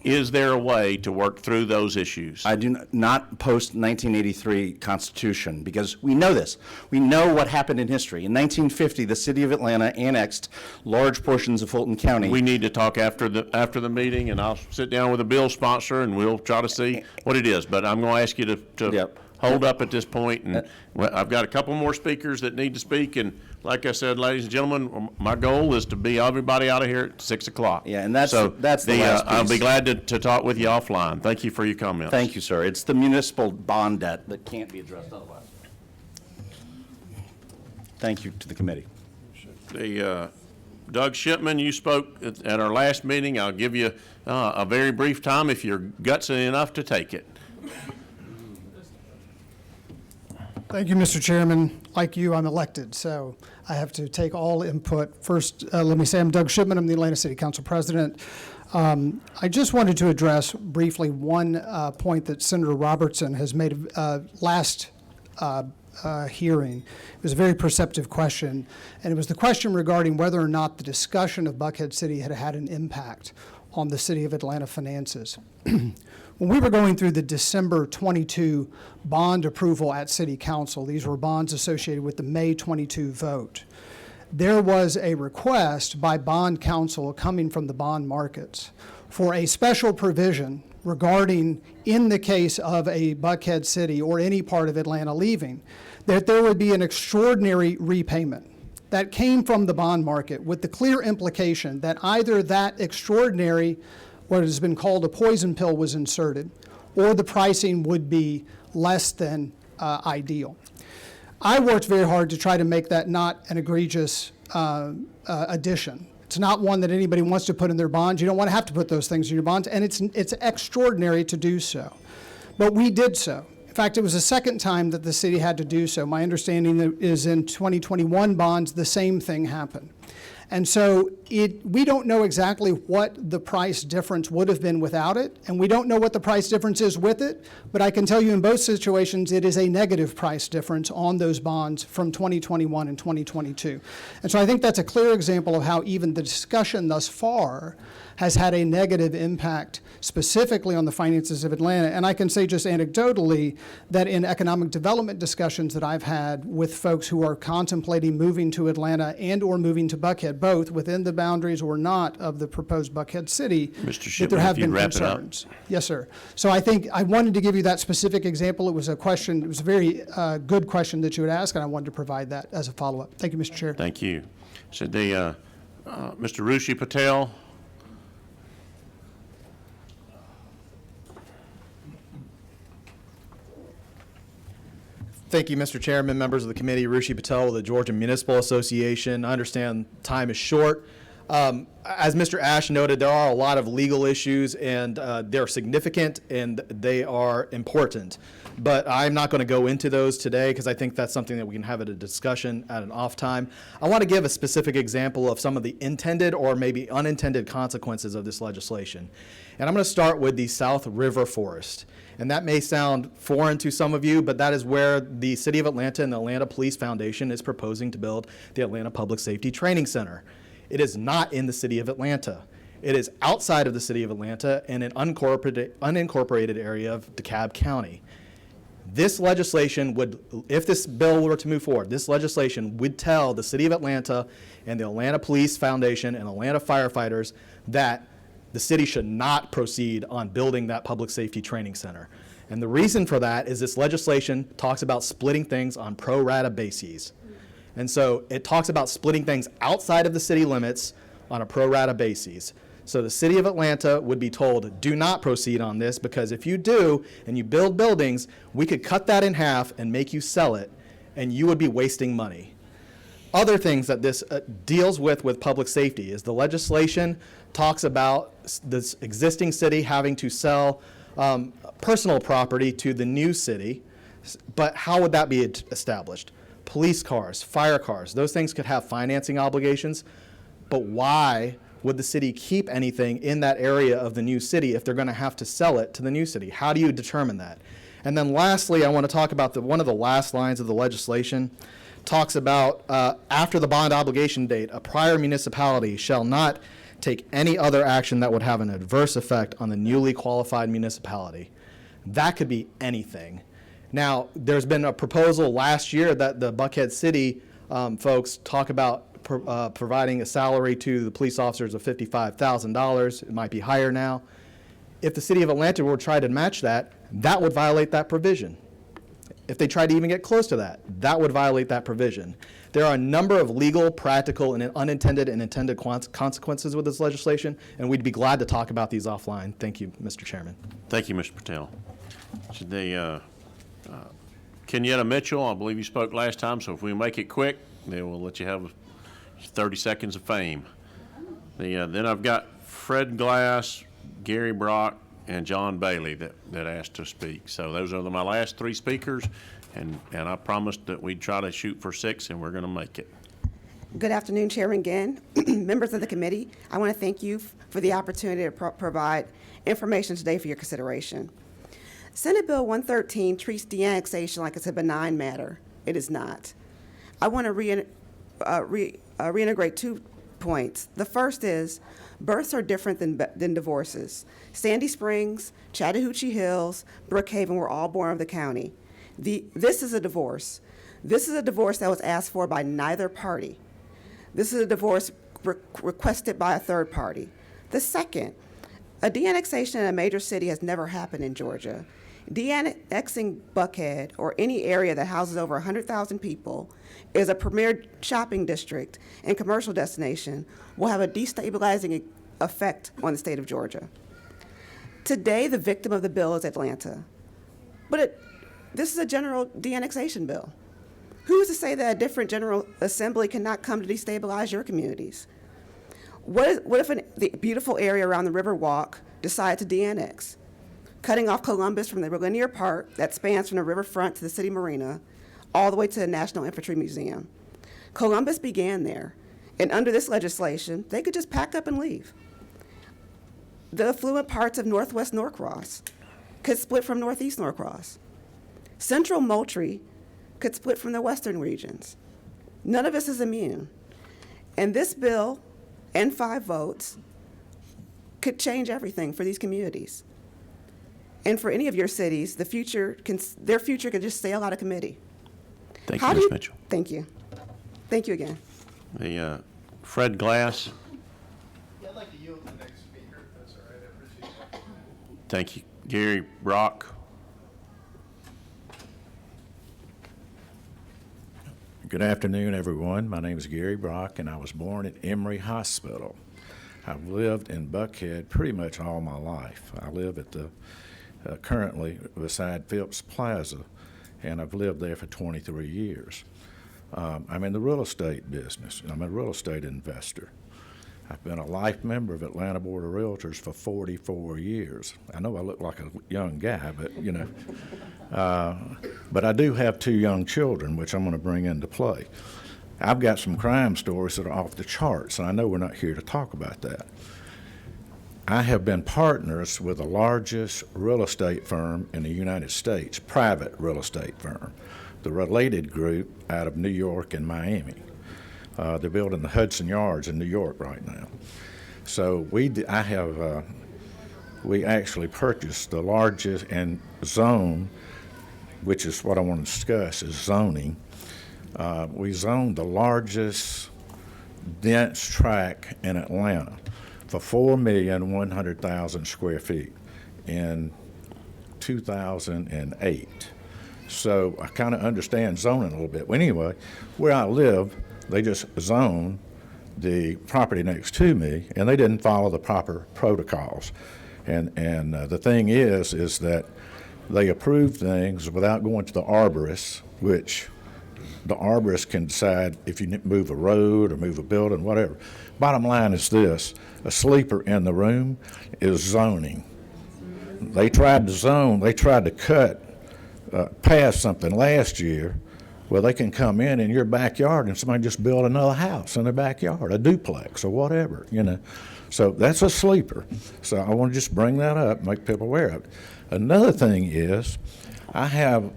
Is there a way to work through those issues? I do not post-1983 Constitution, because we know this. We know what happened in history. In 1950, the city of Atlanta annexed large portions of Fulton County. We need to talk after the meeting, and I'll sit down with a bill sponsor, and we'll try to see what it is. But I'm going to ask you to hold up at this point, and I've got a couple more speakers that need to speak, and like I said, ladies and gentlemen, my goal is to be everybody out of here at 6 o'clock. Yeah, and that's the last piece. I'll be glad to talk with you offline. Thank you for your comments. Thank you, sir. It's the municipal bond debt that can't be addressed otherwise. Thank you to the committee. Doug Shipman, you spoke at our last meeting. I'll give you a very brief time if you're gutsy enough to take it. Thank you, Mr. Chairman. Like you, I'm elected, so I have to take all input. First, let me say I'm Doug Shipman. I'm the Atlanta City Council President. I just wanted to address briefly one point that Senator Robertson has made last hearing. It was a very perceptive question, and it was the question regarding whether or not the discussion of Buckhead City had had an impact on the City of Atlanta finances. When we were going through the December 22 bond approval at City Council, these were bonds associated with the May 22 vote, there was a request by bond counsel coming from the bond markets for a special provision regarding, in the case of a Buckhead City or any part of Atlanta leaving, that there would be an extraordinary repayment that came from the bond market with the clear implication that either that extraordinary, what has been called a poison pill, was inserted, or the pricing would be less than ideal. I worked very hard to try to make that not an egregious addition. It's not one that anybody wants to put in their bonds. You don't want to have to put those things in your bonds, and it's extraordinary to do so. But we did so. In fact, it was the second time that the city had to do so. My understanding is in 2021 bonds, the same thing happened. And so we don't know exactly what the price difference would have been without it, and we don't know what the price difference is with it, but I can tell you in both situations it is a negative price difference on those bonds from 2021 and 2022. And so I think that's a clear example of how even the discussion thus far has had a negative impact specifically on the finances of Atlanta. And I can say just anecdotally that in economic development discussions that I've had with folks who are contemplating moving to Atlanta and or moving to Buckhead, both within the boundaries or not of the proposed Buckhead City, that there have been concerns. Yes, sir. So I think I wanted to give you that specific example. It was a question, it was a very good question that you had asked, and I wanted to provide that as a follow-up. Thank you, Mr. Chair. Thank you. So Mr. Rushi Patel. Thank you, Mr. Chairman, members of the committee. Rushi Patel with the Georgia Municipal Association. I understand time is short. As Mr. Ash noted, there are a lot of legal issues, and they're significant and they are important. But I'm not going to go into those today because I think that's something that we can have at a discussion at an off time. I want to give a specific example of some of the intended or maybe unintended consequences of this legislation. And I'm going to start with the South River Forest. And that may sound foreign to some of you, but that is where the City of Atlanta and the Atlanta Police Foundation is proposing to build the Atlanta Public Safety Training Center. It is not in the City of Atlanta. It is outside of the City of Atlanta in an unincorporated area of DeKalb County. This legislation would, if this bill were to move forward, this legislation would tell the City of Atlanta and the Atlanta Police Foundation and Atlanta firefighters that the city should not proceed on building that public safety training center. And the reason for that is this legislation talks about splitting things on pro rata bases. And so it talks about splitting things outside of the city limits on a pro rata basis. So the City of Atlanta would be told, do not proceed on this, because if you do and you build buildings, we could cut that in half and make you sell it, and you would be wasting money. Other things that this deals with public safety is the legislation talks about this existing city having to sell personal property to the new city, but how would that be established? Police cars, fire cars, those things could have financing obligations, but why would the city keep anything in that area of the new city if they're going to have to sell it to the new city? How do you determine that? And then lastly, I want to talk about one of the last lines of the legislation. Talks about after the bond obligation date, a prior municipality shall not take any other action that would have an adverse effect on the newly qualified municipality. That could be anything. Now, there's been a proposal last year that the Buckhead City folks talk about providing a salary to the police officers of $55,000. It might be higher now. If the City of Atlanta were to try to match that, that would violate that provision. If they tried to even get close to that, that would violate that provision. There are a number of legal, practical, and unintended and intended consequences with this legislation, and we'd be glad to talk about these offline. Thank you, Mr. Chairman. Thank you, Mr. Patel. So Kenyatta Mitchell, I believe you spoke last time, so if we make it quick, then we'll let you have 30 seconds of fame. Then I've got Fred Glass, Gary Brock, and John Bailey that asked to speak. So those are my last three speakers, and I promised that we'd try to shoot for 6, and we're going to make it. Good afternoon, Chairman Ginn, members of the committee. I want to thank you for the opportunity to provide information today for your consideration. Senate Bill 113 treats de-annexation like it's a benign matter. It is not. I want to reintegrate 2 points. The first is births are different than divorces. Sandy Springs, Chattahoochee Hills, Brookhaven were all born of the county. This is a divorce. This is a divorce that was asked for by neither party. This is a divorce requested by a third party. The second, a de-annexation in a major city has never happened in Georgia. De-annexing Buckhead, or any area that houses over 100,000 people, is a premier shopping district and commercial destination, will have a destabilizing effect on the state of Georgia. Today, the victim of the bill is Atlanta. But this is a general de-annexation bill. Who is to say that a different General Assembly cannot come to destabilize your communities? What if the beautiful area around the Riverwalk decided to de-annex, cutting off Columbus from the linear park that spans from the riverfront to the city marina, all the way to the National Infantry Museum? Columbus began there, and under this legislation, they could just pack up and leave. The affluent parts of Northwest Norcross could split from Northeast Norcross. Central Moultrie could split from the western regions. None of us is immune. And this bill and 5 votes could change everything for these communities. And for any of your cities, their future could just sail out of committee. Thank you, Ms. Mitchell. Thank you. Thank you again. Fred Glass. Yeah, I'd like to yield to the next speaker, if that's all right. I appreciate that. Thank you. Gary Brock. Good afternoon, everyone. My name is Gary Brock, and I was born at Emory Hospital. I've lived in Buckhead pretty much all my life. I live at the currently beside Phipps Plaza, and I've lived there for 23 years. I'm in the real estate business. I'm a real estate investor. I've been a life member of Atlanta Board of Realtors for 44 years. I know I look like a young guy, but you know. But I do have 2 young children, which I'm going to bring into play. I've got some crime stories that are off the charts, and I know we're not here to talk about that. I have been partners with the largest real estate firm in the United States, private real estate firm, the Related Group out of New York and Miami. They're building the Hudson Yards in New York right now. So we actually purchased the largest and zone, which is what I want to discuss, is zoning. We zoned the largest dense tract in Atlanta for 4,100,000 square feet in 2008. So I kind of understand zoning a little bit. Well, anyway, where I live, they just zoned the property next to me, and they didn't follow the proper protocols. And the thing is that they approve things without going to the arborist, which the arborist can decide if you move a road or move a building, whatever. Bottom line is this: a sleeper in the room is zoning. They tried to zone, they tried to cut past something last year. Well, they can come in your backyard and somebody just build another house in their backyard, a duplex or whatever, you know. So that's a sleeper. So I want to just bring that up, make people aware of it. Another thing is, I have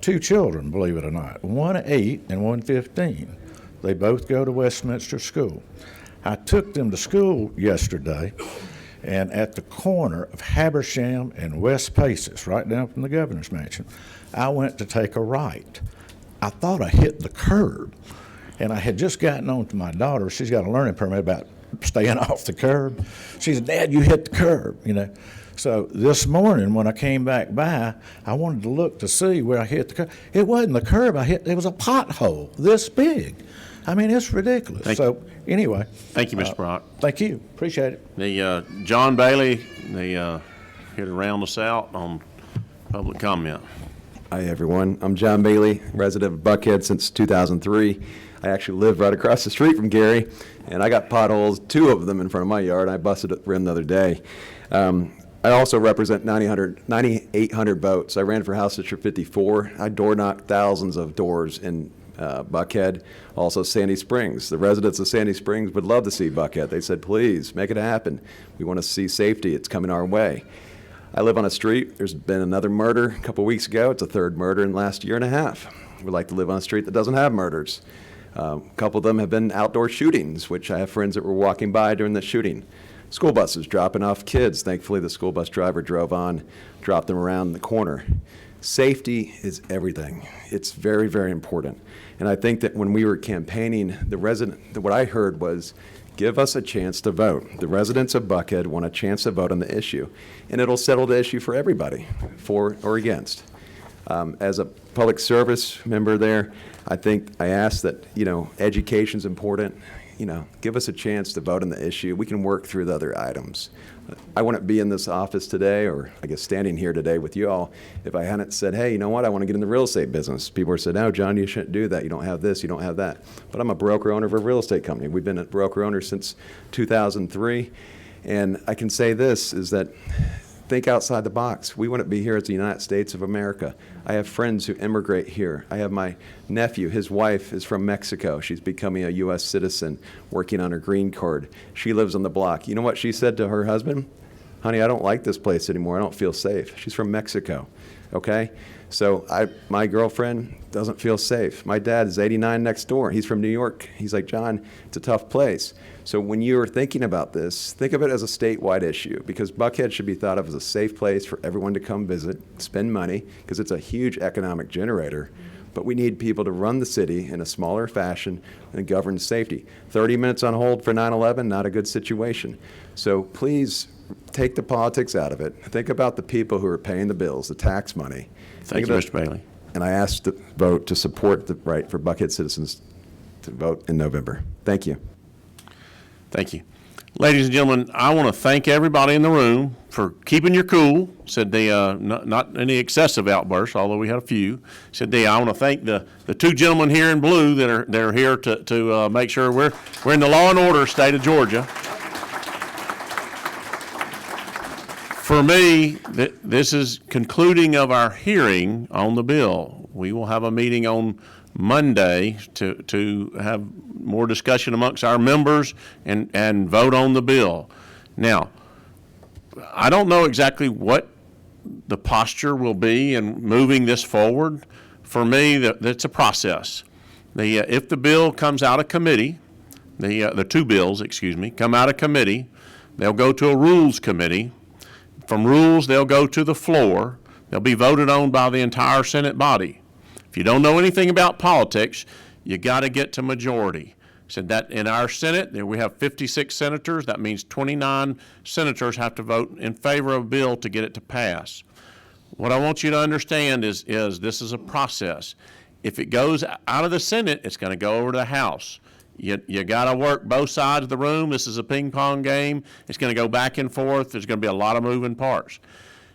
2 children, believe it or not, one 8 and one 15. They both go to Westminster School. I took them to school yesterday, and at the corner of Habersham and West Paces, right down from the governor's mansion, I went to take a right. I thought I hit the curb, and I had just gotten on to my daughter. She's got a learning permit about staying off the curb. She said, "Dad, you hit the curb," you know. So this morning when I came back by, I wanted to look to see where I hit the curb. It wasn't the curb I hit, it was a pothole this big. I mean, it's ridiculous. So anyway. Thank you, Mr. Brock. Thank you, appreciate it. The John Bailey, here to round us out on public comment. Hi, everyone. I'm John Bailey, resident of Buckhead since 2003. I actually live right across the street from Gary, and I got potholes, 2 of them in front of my yard. I busted a rim the other day. I also represent 9,800 votes. I ran for House District 54. I door knocked thousands of doors in Buckhead, also Sandy Springs. The residents of Sandy Springs would love to see Buckhead. They said, please, make it happen. We want to see safety. It's coming our way. I live on a street. There's been another murder a couple weeks ago. It's a third murder in the last year and a half. We'd like to live on a street that doesn't have murders. A couple of them have been outdoor shootings, which I have friends that were walking by during the shooting. School buses dropping off kids. Thankfully, the school bus driver drove on, dropped them around the corner. Safety is everything. It's very, very important. And I think that when we were campaigning, what I heard was, give us a chance to vote. The residents of Buckhead want a chance to vote on the issue, and it'll settle the issue for everybody, for or against. As a public service member there, I think I ask that, education's important. Give us a chance to vote on the issue. We can work through the other items. I wouldn't be in this office today, or I guess standing here today with you all, if I hadn't said, hey, you know what, I want to get in the real estate business. People would have said, no, John, you shouldn't do that. You don't have this, you don't have that. But I'm a broker owner of a real estate company. We've been a broker owner since 2003. And I can say this, is that think outside the box. We wouldn't be here as the United States of America. I have friends who immigrate here. I have my nephew, his wife is from Mexico. She's becoming a U.S. citizen, working on her green card. She lives on the block. You know what she said to her husband? Honey, I don't like this place anymore. I don't feel safe. She's from Mexico, okay? So my girlfriend doesn't feel safe. My dad is 89 next door. He's from New York. He's like, John, it's a tough place. So when you're thinking about this, think of it as a statewide issue, because Buckhead should be thought of as a safe place for everyone to come visit, spend money, because it's a huge economic generator. But we need people to run the city in a smaller fashion and govern safety. 30 minutes on hold for 9/11, not a good situation. So please take the politics out of it. Think about the people who are paying the bills, the tax money. Thank you, Mr. Bailey. And I ask the vote to support the right for Buckhead citizens to vote in November. Thank you. Thank you. Ladies and gentlemen, I want to thank everybody in the room for keeping your cool. Said they, not any excessive outbursts, although we had a few. Said they, I want to thank the two gentlemen here in blue that are here to make sure we're in the law and order state of Georgia. For me, this is concluding of our hearing on the bill. We will have a meeting on Monday to have more discussion amongst our members and vote on the bill. Now, I don't know exactly what the posture will be in moving this forward. For me, that's a process. If the bill comes out of committee, the two bills, come out of committee, they'll go to a rules committee. From rules, they'll go to the floor. They'll be voted on by the entire Senate body. If you don't know anything about politics, you got to get to majority. So that in our Senate, we have 56 senators. That means 29 senators have to vote in favor of a bill to get it to pass. What I want you to understand is this is a process. If it goes out of the Senate, it's going to go over to the House. You got to work both sides of the room. This is a ping pong game. It's going to go back and forth. There's going to be a lot of moving parts.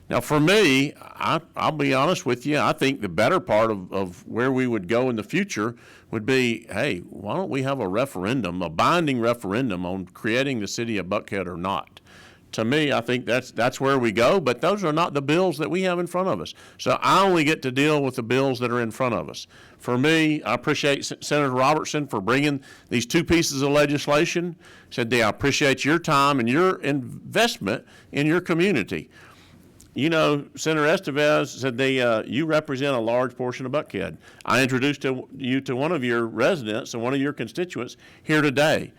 Now, for me, I'll be honest with you, I think the better part of where we would go in the future would be, hey, why don't we have a referendum, a binding referendum on creating the city of Buckhead or not? To me, I think that's where we go, but those are not the bills that we have in front of us. So I only get to deal with the bills that are in front of us. For me, I appreciate Senator Robertson for bringing these two pieces of legislation. Said, I appreciate your time and your investment in your community. You know, Senator Estevez said you represent a large portion of Buckhead. I introduced you to one of your residents and one of your constituents here today.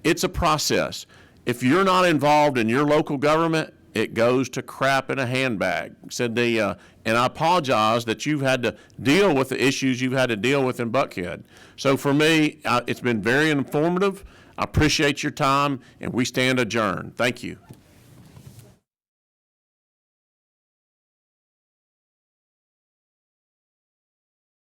It's a process. If you're not involved in your local government, it goes to crap in a handbag. Said and I apologize that you've had to deal with the issues you've had to deal with in Buckhead. So for me, it's been very informative. I appreciate your time, and we stand adjourned. Thank you.